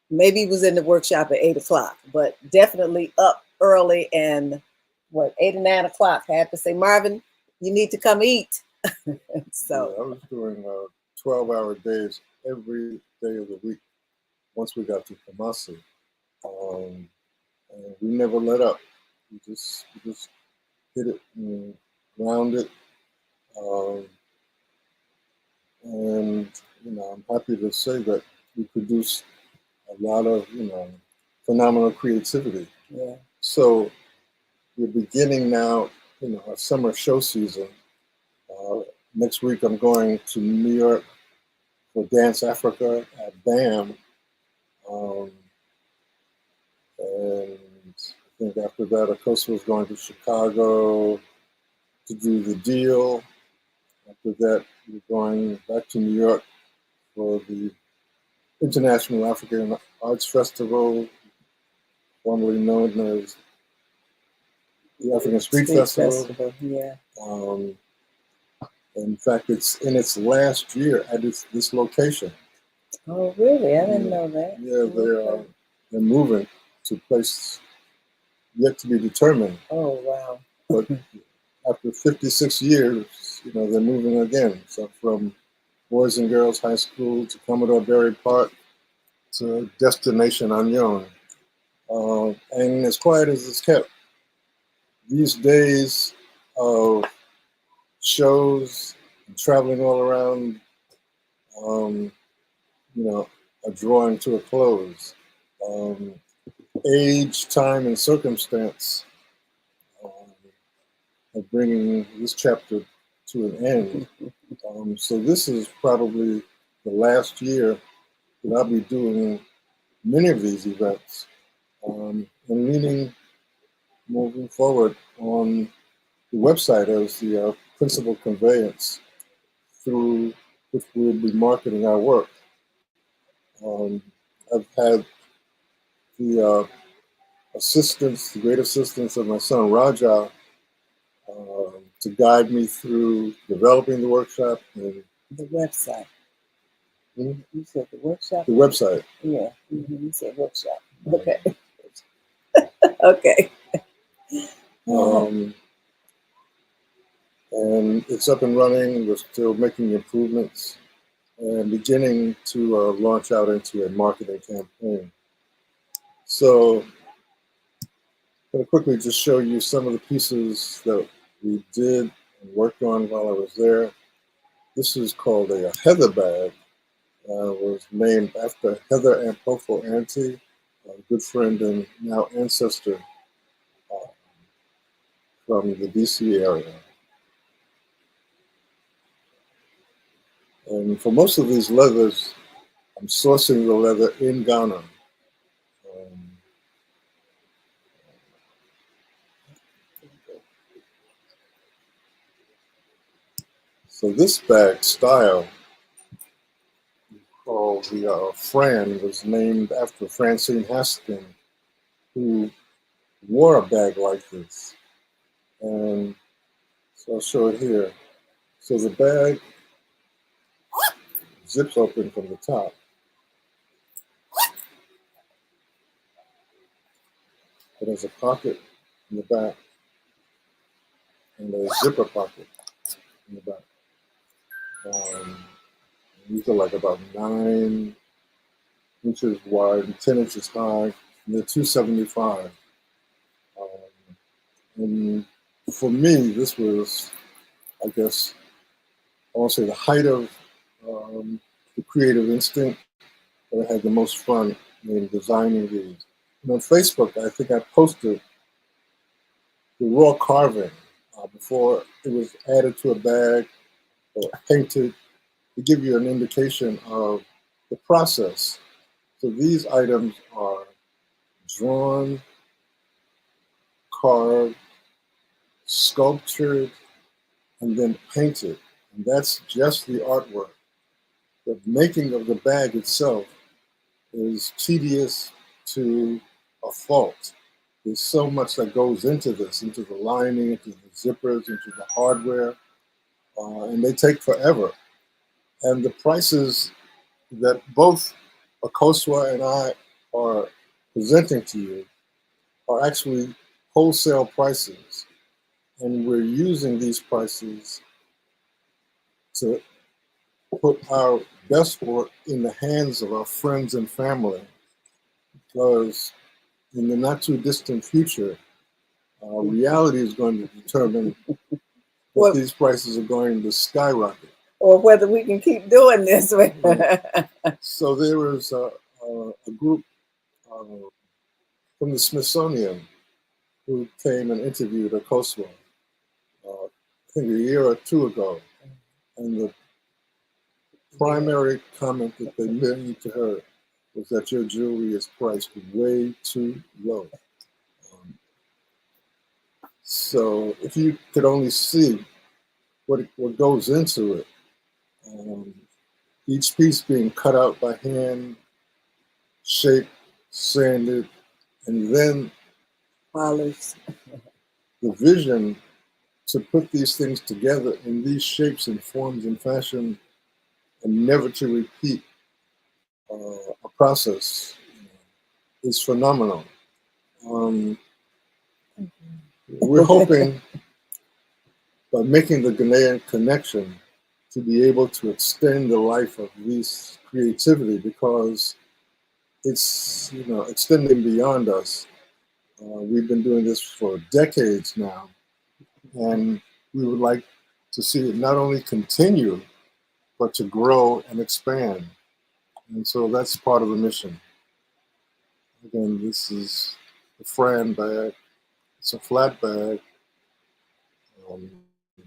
Speaker 2: maybe he was in the workshop at 8 o'clock, but definitely up early and 8 or 9 o'clock. I have to say, Marvin, you need to come eat. So
Speaker 1: yeah, I was doing 12-hour days every day of the week once we got to Kumasi. And we never let up. We just hit it and round it. Um, and I'm happy to say that we produced a lot of phenomenal creativity.
Speaker 2: yeah.
Speaker 1: So we're beginning now, our summer show season. Next week I'm going to New York for Dance Africa at BAM. And I think after that, Akoso was going to Chicago to do the deal. After that, we're going back to New York for the International African Arts Festival, formerly known as the African Street Festival.
Speaker 2: Yeah.
Speaker 1: In fact, it's in its last year at this location.
Speaker 2: Oh, really? I didn't know that.
Speaker 1: Yeah, they're moving to a place yet to be determined.
Speaker 2: Oh, wow.
Speaker 1: But after 56 years, they're moving again. So from Boys and Girls High School to Commodore Barry Park to Destination Unknown. And as quiet as it's kept, these days of shows and traveling all around, are drawing to a close. Age, time, and circumstance are bringing this chapter to an end. So this is probably the last year that I'll be doing many of these events, and leaning moving forward on the website as the principal conveyance through which we'll be marketing our work. I've had the the great assistance of my son Raja, to guide me through developing the workshop and
Speaker 2: the website.
Speaker 1: You
Speaker 2: said the workshop?
Speaker 1: The website.
Speaker 2: Yeah, you said workshop. Okay. Okay.
Speaker 1: And it's up and running. We're still making improvements and beginning to launch out into a marketing campaign. So I'm going to quickly just show you some of the pieces that we did and worked on while I was there. This is called a heather bag. Was named after Heather Ampofo Auntie, a good friend and now ancestor from the DC area. And for most of these leathers, I'm sourcing the leather in Ghana. So this bag style called the Fran was named after Francine Haskin, who wore a bag like this. And so I'll show it here. So the bag zips open from the top. It has a pocket in the back and a zipper pocket in the back. These are like about 9 inches wide and 10 inches high, and they're $275. And for me, this was, I guess, I want to say the height of the creative instinct that I had the most fun in designing these. And on Facebook, I think I posted the raw carving before it was added to a bag or painted to give you an indication of the process. So these items are drawn, carved, sculptured, and then painted. And that's just the artwork. The making of the bag itself is tedious to a fault. There's so much that goes into this, into the lining, into the zippers, into the hardware, and they take forever. And the prices that both Akosua and I are presenting to you are actually wholesale prices. And we're using these prices to put our best work in the hands of our friends and family, because in the not too distant future, reality is going to determine that these prices are going to skyrocket.
Speaker 2: Or whether we can keep doing this.
Speaker 1: Right. So there was a group from the Smithsonian who came and interviewed Akosua, I think a year or two ago. And the primary comment that they made to her was that your jewelry is priced way too low. So if you could only see what goes into it, each piece being cut out by hand, shaped, sanded, and then
Speaker 2: Polished.
Speaker 1: the vision to put these things together in these shapes and forms and fashion and never to repeat a process is phenomenal. We're hoping by making the Ghanaian connection to be able to extend the life of this creativity, because it's extending beyond us. We've been doing this for decades now, and we would like to see it not only continue, but to grow and expand. And so that's part of the mission. Again, this is the Fran bag. It's a flat bag.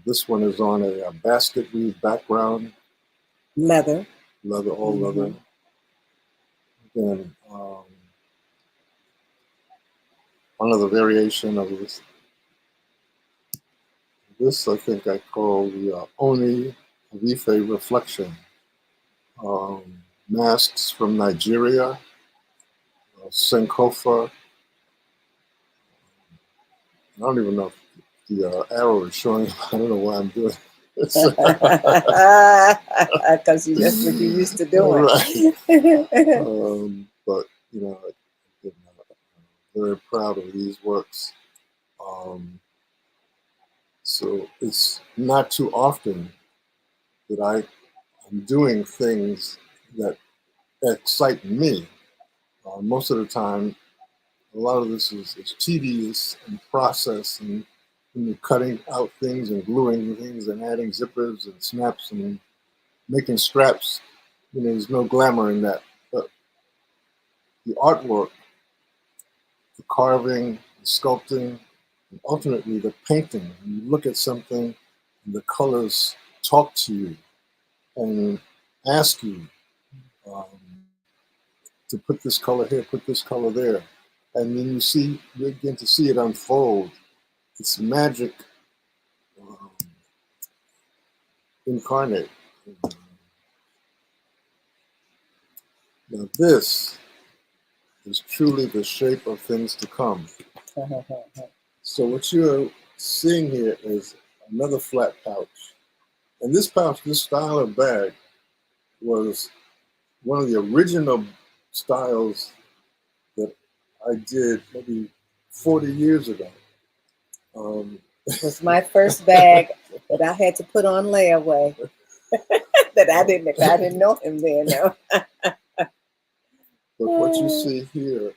Speaker 1: This one is on a basket weave background.
Speaker 2: Leather.
Speaker 1: Leather, all leather. Again, another variation of this. This I think I call the Oni Avife Reflection. Masks from Nigeria, Sankofa. I don't even know if the arrow is showing. I don't know why I'm doing this.
Speaker 2: Because that's what you used to doing.
Speaker 1: Right. But, I'm very proud of these works. So it's not too often that I am doing things that excite me. Most of the time, a lot of this is tedious and process, and you're cutting out things and gluing things and adding zippers and snaps and making straps. There's no glamour in that. But the artwork, the carving, the sculpting, and ultimately the painting, when you look at something and the colors talk to you and ask you to put this color here, put this color there. And then you begin to see it unfold. It's magic incarnate. Now this is truly the shape of things to come. So what you're seeing here is another flat pouch. And this pouch, this style of bag, was one of the original styles that I did maybe 40 years ago.
Speaker 2: It was my first bag that I had to put on layaway. That I didn't know him then. No.
Speaker 1: But what you see here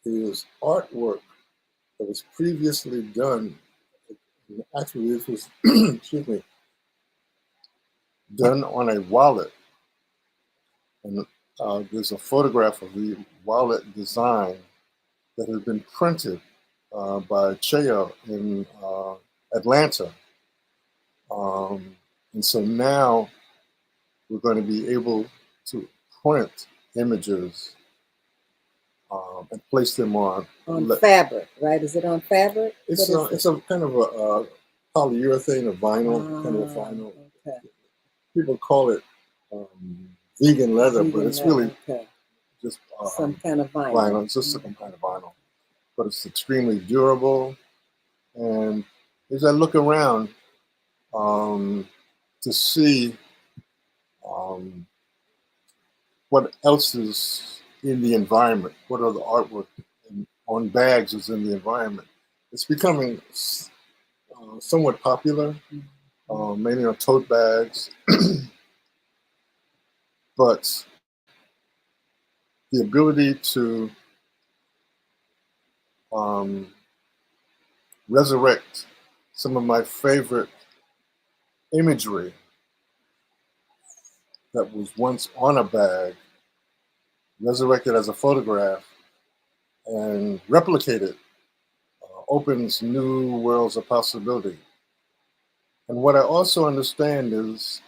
Speaker 1: is artwork that was previously done. Actually, this was, excuse me, done on a wallet. And there's a photograph of the wallet design that had been printed by Cheo in Atlanta. And so now we're going to be able to print images and place them on
Speaker 2: fabric, right? Is it on fabric?
Speaker 1: It's a kind of a polyurethane or vinyl, kind of a vinyl.
Speaker 2: Okay.
Speaker 1: People call it vegan leather, but it's really just
Speaker 2: some kind of vinyl.
Speaker 1: Vinyl. It's just some kind of vinyl, but it's extremely durable. And as I look around to see what else is in the environment, what other artwork on bags is in the environment, it's becoming somewhat popular, mainly on tote bags. But the ability to resurrect some of my favorite imagery that was once on a bag, resurrect it as a photograph, and replicate it opens new worlds of possibility. And what I also understand is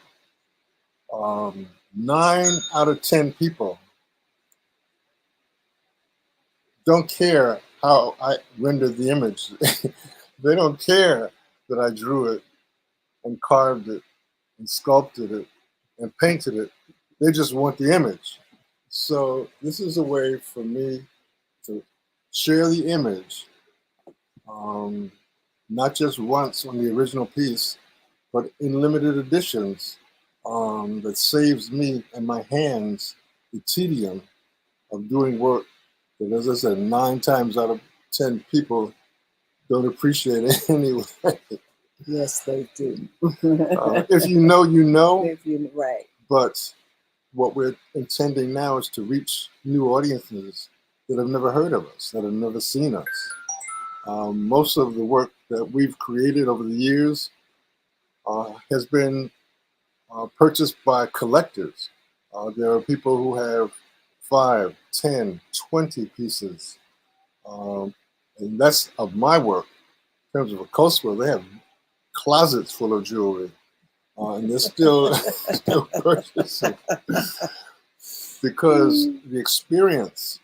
Speaker 1: 9 out of 10 people don't care how I rendered the image. They don't care that I drew it and carved it and sculpted it and painted it. They just want the image. So this is a way for me to share the image, not just once on the original piece, but in limited editions that saves me and my hands the tedium of doing work that, as I said, 9 times out of 10 people don't appreciate it anyway.
Speaker 2: Yes, they do.
Speaker 1: If you know, you know.
Speaker 2: If you right.
Speaker 1: But what we're intending now is to reach new audiences that have never heard of us, that have never seen us. Most of the work that we've created over the years has been purchased by collectors. There are people who have 5, 10, 20 pieces. And that's of my work. In terms of a coastwell, they have closets full of jewelry. And they're still purchasing. Because the experience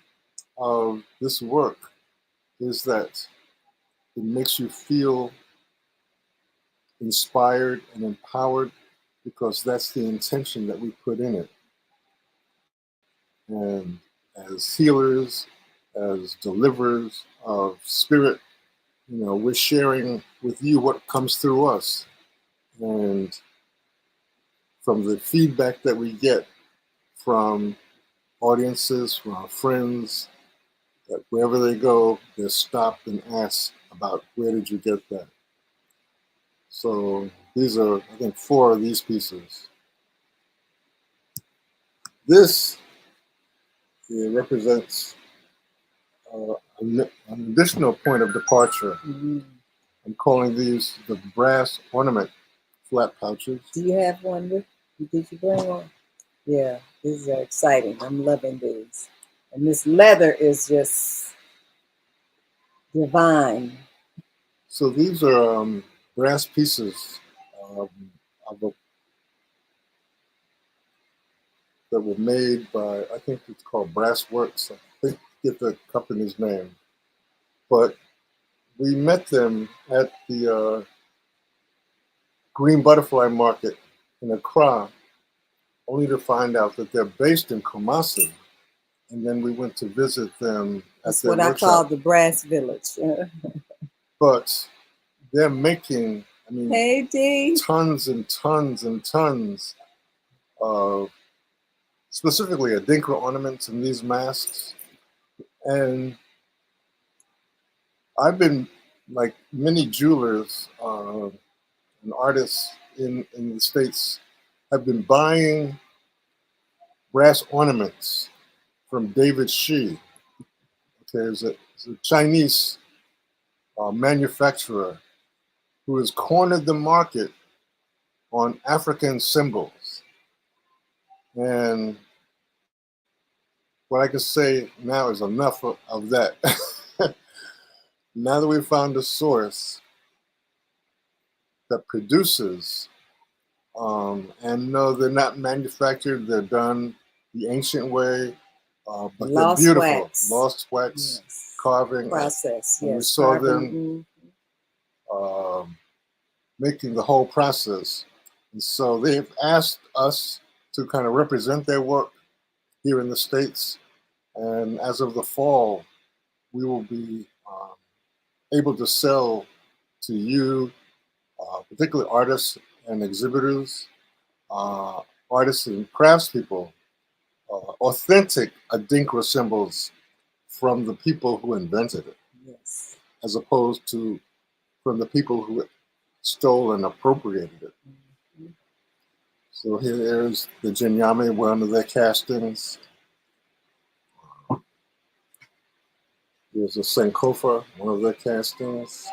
Speaker 1: of this work is that it makes you feel inspired and empowered, because that's the intention that we put in it. And as healers, as deliverers of spirit, we're sharing with you what comes through us. And from the feedback that we get from audiences, from our friends, that wherever they go, they're stopped and asked about, where did you get that? So these are, I think, 4 of these pieces. This represents an additional point of departure. I'm calling these the brass ornament flat pouches.
Speaker 2: Do you have one with you? Did you bring one? Yeah, these are exciting. I'm loving these. And this leather is just divine.
Speaker 1: So these are brass pieces that were made by, I think it's called Brass Works. I think get the company's name. But we met them at the Green Butterfly Market in Accra, only to find out that they're based in Kumasi. And then we went to visit them at their workshop. That's what I call
Speaker 2: the Brass Village.
Speaker 1: But they're making,
Speaker 2: hey, D.
Speaker 1: tons and tons and tons of specifically Adinkra ornaments in these masks. And I've been, like many jewelers and artists in the States, have been buying brass ornaments from David Shi. Okay, it's a Chinese manufacturer who has cornered the market on African symbols. And what I can say now is enough of that. Now that we've found a source that produces, and no, they're not manufactured, they're done the ancient way, but they're
Speaker 2: Lost
Speaker 1: beautiful.
Speaker 2: wax.
Speaker 1: Lost wax
Speaker 2: Yes.
Speaker 1: carving.
Speaker 2: Process.
Speaker 1: And
Speaker 2: yes.
Speaker 1: we saw
Speaker 2: Carving.
Speaker 1: them making the whole process. And so they've asked us to kind of represent their work here in the States. And as of the fall, we will be able to sell to you, particularly artists and exhibitors, artists and craftspeople, authentic Adinkra symbols from the people who invented it,
Speaker 2: Yes.
Speaker 1: as opposed to from the people who stole and appropriated it.
Speaker 2: Mm-hmm.
Speaker 1: So here's the Jinyame, one of their castings. Here's a Sankofa, one of their castings.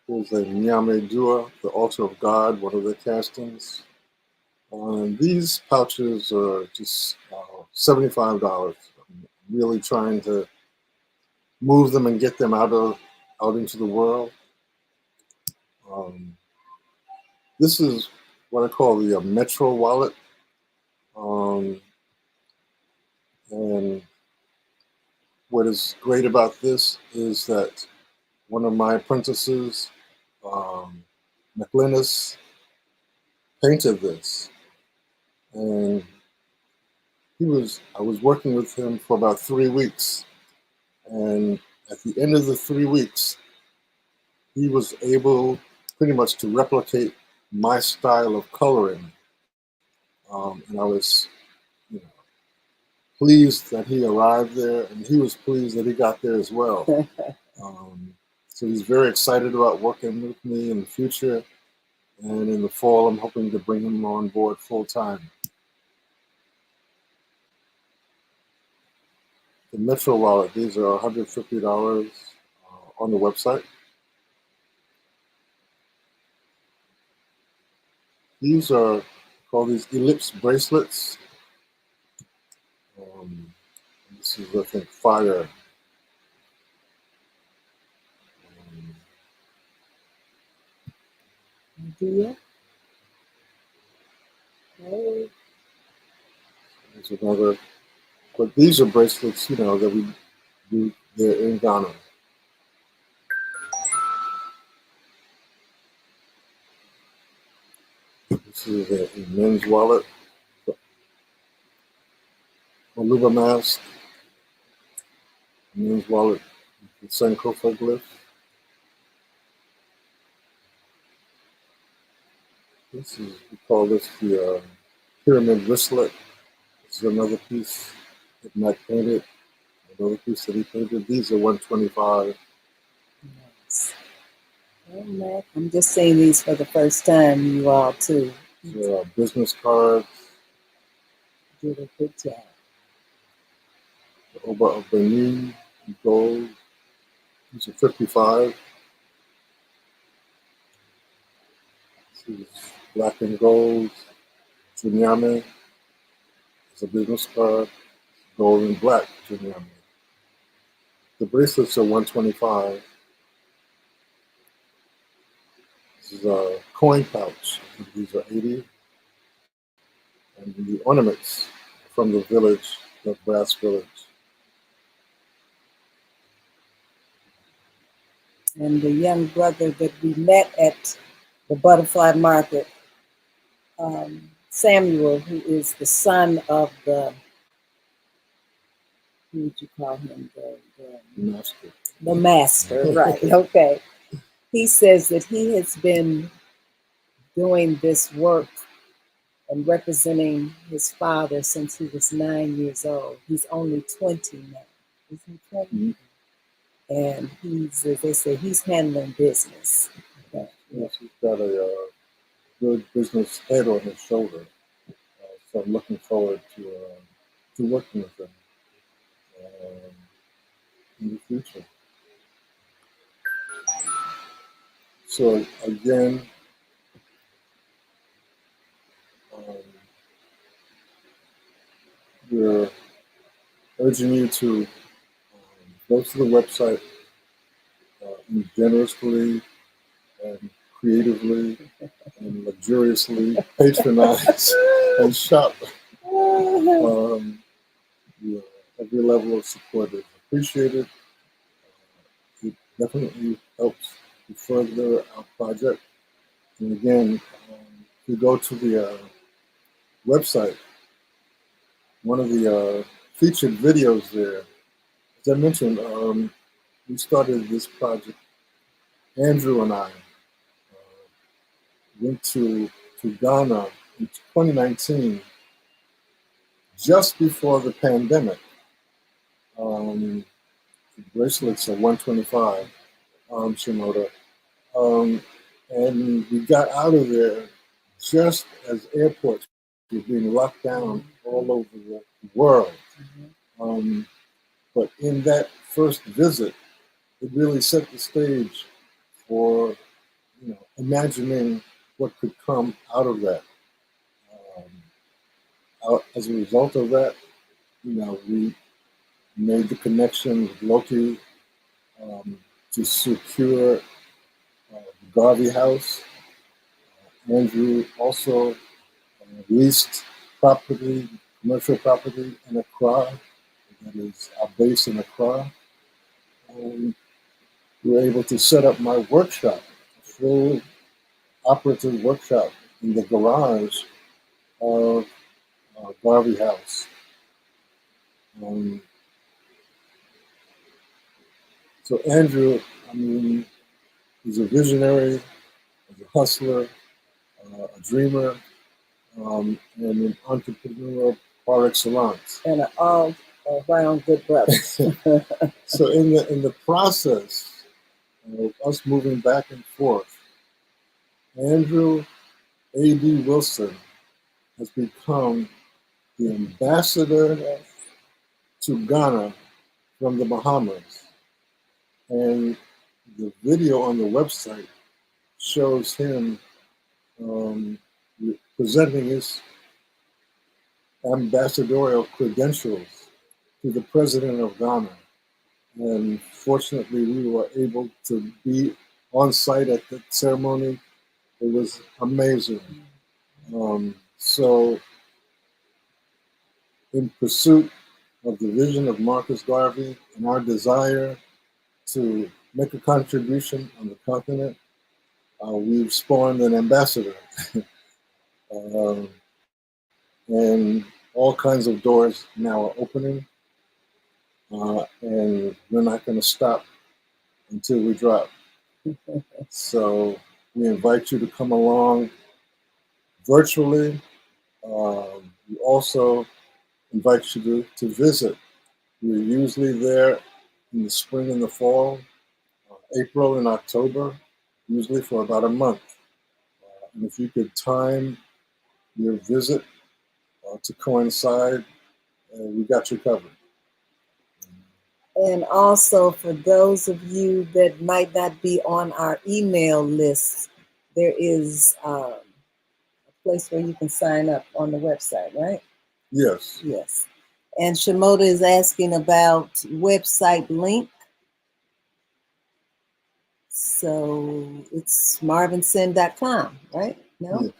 Speaker 1: Here's a Nyame Dua, the altar of God, one of their castings. And these pouches are just $75. I'm really trying to move them and get them out into the world. This is what I call the Metro wallet. And what is great about this is that one of my apprentices, McLinnis, painted this. And I was working with him for about 3 weeks. And at the end of the 3 weeks, he was able pretty much to replicate my style of coloring. And I was, you know, pleased that he arrived there, and he was pleased that he got there as well. So he's very excited about working with me in the future. And in the fall, I'm hoping to bring him on board full time. The Metro wallet, these are $150 on the website. These are called these ellipse bracelets. This is, I think, fire.
Speaker 2: Idea. Hey.
Speaker 1: There's another, but these are bracelets, you know, that we do there in Ghana. This is a men's wallet, Maluba mask, men's wallet, the Sankofa glyph. This is, we call this the pyramid wristlet. This is another piece that Matt painted, another piece that he painted. These are $125.
Speaker 2: Nice. Oh, Matt, I'm just saying these for the first time, you all too.
Speaker 1: These are business cards.
Speaker 2: Did a good job.
Speaker 1: The Oba of Benin, gold. These are $55. This is black and gold. Jinyame is a business card. Gold and black Jinyame. The bracelets are $125. This is a coin pouch. These are $80. And the ornaments from the village, the brass village.
Speaker 2: And the young brother that we met at the butterfly market, Samuel, who is the son of the, who would you call him?
Speaker 1: Master.
Speaker 2: The master, right, okay. He says that he has been doing this work and representing his father since he was 9 years old. He's only 20 now. Is he 20?
Speaker 1: Mm-hmm.
Speaker 2: And he's, as they say, he's handling business.
Speaker 1: Yes, he's got a good business head on his shoulder. so I'm looking forward to working with them in the future. So again, um, we're urging you to go to the website and generously and creatively and luxuriously patronize and shop. Yeah, every level of support is appreciated. It definitely helps to further our project. And again, if you go to the website, one of the featured videos there, as I mentioned, we started this project. Andrew and I went to Ghana in 2019, just before the pandemic. The bracelets are 125, Shimoda. Um, and we got out of there just as airports were being locked down all over the world. Um, but in that first visit, it really set the stage for imagining what could come out of that. As a result of that, we made the connection with Loki to secure the Garvey House. Andrew also leased property, commercial property in Accra. That is our base in Accra. We were able to set up my workshop, a full operative workshop in the garage of Garvey House. So Andrew, I mean, he's a visionary, he's a hustler, a dreamer, and an entrepreneur par excellence.
Speaker 2: And an all-around good brother.
Speaker 1: So in the process of us moving back and forth, Andrew A.D. Wilson has become the ambassador to Ghana from the Bahamas. And the video on the website shows him presenting his ambassadorial credentials to the president of Ghana. And fortunately, we were able to be on site at the ceremony. It was amazing. So, in pursuit of the vision of Marcus Garvey and our desire to make a contribution on the continent, we've spawned an ambassador. And all kinds of doors now are opening. And we're not going to stop until we drop. So we invite you to come along virtually. We also invite you to visit. We're usually there in the spring and the fall, April and October, usually for about a month. And if you could time your visit to coincide, we got you covered.
Speaker 2: And also for those of you that might not be on our email list, there is a place where you can sign up on the website, right?
Speaker 1: Yes.
Speaker 2: Yes. And Shimoda is asking about website link. So it's marvinsen.com, right? No?
Speaker 1: Yeah.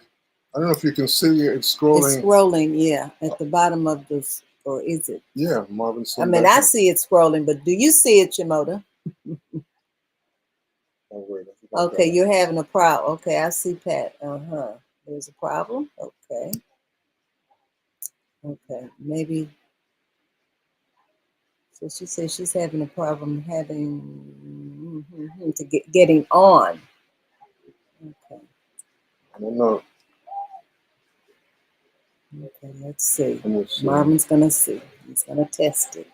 Speaker 1: I don't know if you can see it. It's scrolling.
Speaker 2: It's scrolling, yeah, at the bottom of this, or is it?
Speaker 1: Yeah, Marvin.
Speaker 2: I mean, I see it scrolling, but do you see it, Shimoda?
Speaker 1: Oh, wait,
Speaker 2: Okay, you're having a problem. Okay, I see Pat. There's a problem. Okay. Okay, maybe. So she says she's having a problem getting on. Okay.
Speaker 1: I don't know.
Speaker 2: Okay, let's see.
Speaker 1: See.
Speaker 2: Marvin's gonna see. He's gonna test it.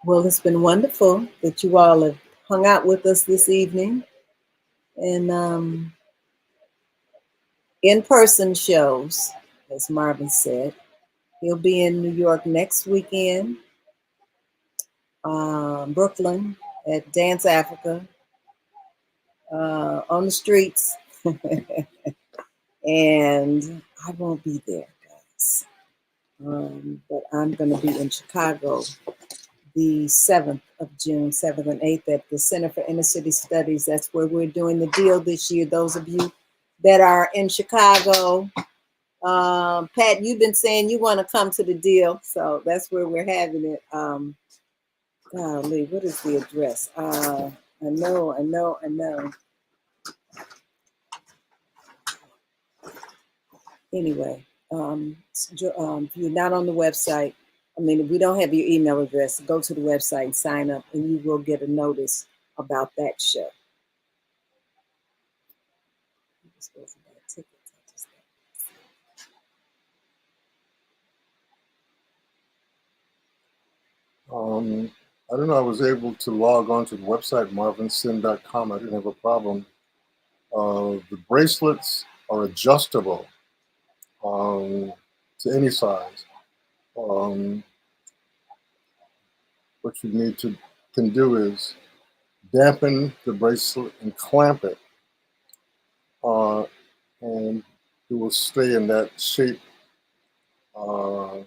Speaker 2: Well, it's been wonderful that you all have hung out with us this evening. And in-person shows, as Marvin said. He'll be in New York next weekend, Brooklyn at Dance Africa, on the streets. And I won't be there, guys. But I'm going to be in Chicago the 7th of June, 7th and 8th at the Center for Inner City Studies. That's where we're doing the deal this year. Those of you that are in Chicago, Pat, you've been saying you want to come to the deal, so that's where we're having it. Golly, what is the address? I know. Anyway, if you're not on the website, I mean, if we don't have your email address, go to the website and sign up, and you will get a notice about that show.
Speaker 1: I don't know. I was able to log on to the website marvinsin.com. I didn't have a problem. The bracelets are adjustable to any size. What you can do is dampen the bracelet and clamp it, and it will stay in that shape, and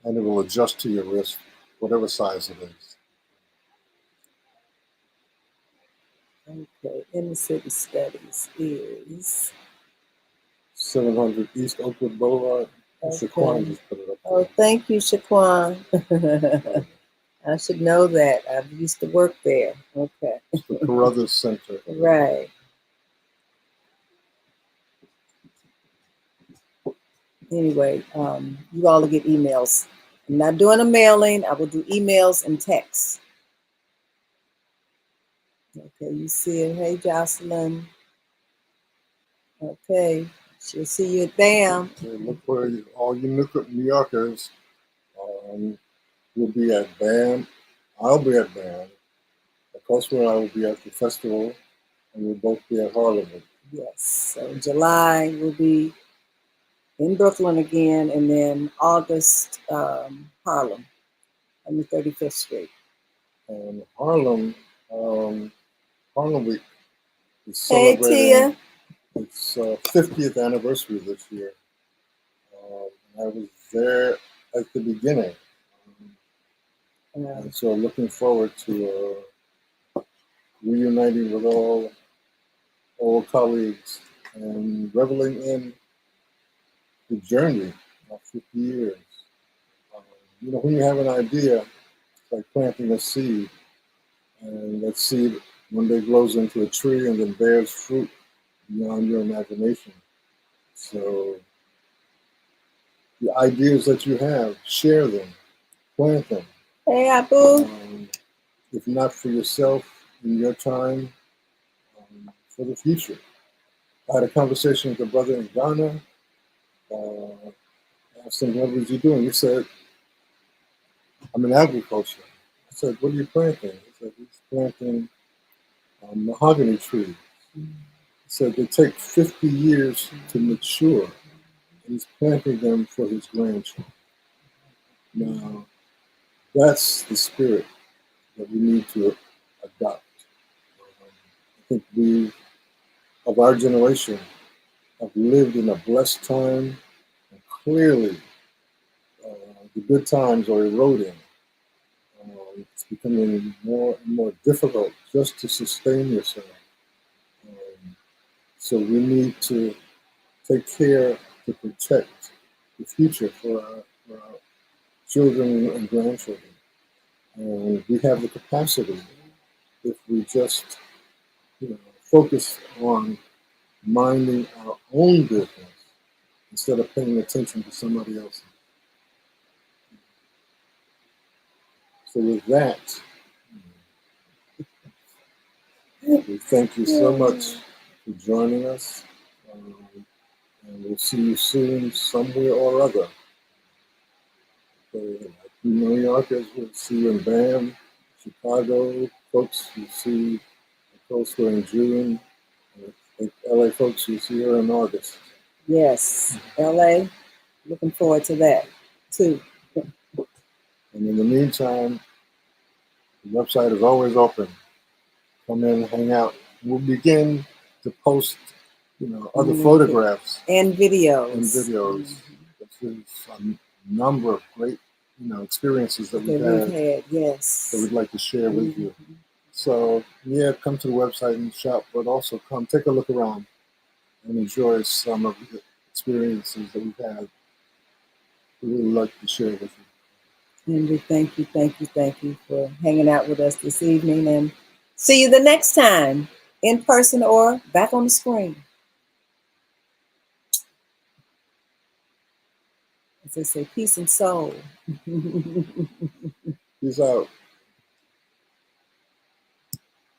Speaker 1: it will adjust to your wrist, whatever size it is.
Speaker 2: Okay, Inner City Studies is
Speaker 1: 700 East Oakwood Boulevard.
Speaker 2: okay.
Speaker 1: Shaquan just put it up there.
Speaker 2: Oh, thank you, Shaquan. I should know that. I used to work there. Okay.
Speaker 1: It's the Carruthers Center.
Speaker 2: Right. Anyway, you all will get emails. I'm not doing a mailing. I will do emails and texts. Okay, you see it. Hey, Jocelyn. Okay, she'll see you at BAM.
Speaker 1: Okay, look for all you New Yorkers. We'll be at BAM. I'll be at BAM. Of course, I will be at the festival, and we'll both be at Harlem.
Speaker 2: Yes. So in July we'll be in Brooklyn again, and then August, Harlem on the 35th Street.
Speaker 1: And Harlem Week is
Speaker 2: Hey,
Speaker 1: celebrating
Speaker 2: Tia.
Speaker 1: its 50th anniversary this year. I was there at the beginning, and so looking forward to reuniting with all old colleagues and reveling in the journey of 50 years. When you have an idea, it's like planting a seed, and that seed one day grows into a tree and then bears fruit beyond your imagination. So the ideas that you have, share them, plant them.
Speaker 2: Hey, Abu.
Speaker 1: If not for yourself in your time, for the future. I had a conversation with a brother in Ghana. I asked him, what was he doing? He said, I'm in agriculture. I said, what are you planting? He said, he's planting mahogany trees. He said, they take 50 years to mature. And he's planting them for his grandchildren. Now, that's the spirit that we need to adopt. I think we, of our generation, have lived in a blessed time, and clearly the good times are eroding. It's becoming more and more difficult just to sustain yourself. So we need to take care to protect the future for our children and grandchildren. And we have the capacity if we just focus on minding our own business instead of paying attention to somebody else's. So with that, we thank you so much for joining us. And we'll see you soon somewhere or other. New Yorkers, we'll see you in BAM. Chicago folks, we'll see the coast in June. And LA folks, we'll see you in August.
Speaker 2: Yes, LA. Looking forward to that too.
Speaker 1: And in the meantime, the website is always open. Come in, hang out. We'll begin to post, other photographs
Speaker 2: And videos.
Speaker 1: and videos. This is a number of great, experiences that we've had
Speaker 2: yes.
Speaker 1: that we'd like to share with you. So yeah, come to the website and shop, but also come take a look around and enjoy some of the experiences that we've had. We really like to share with you.
Speaker 2: And we thank you for hanging out with us this evening, and see you the next time, in person or back on the screen. As they say, peace and soul.
Speaker 1: Peace out.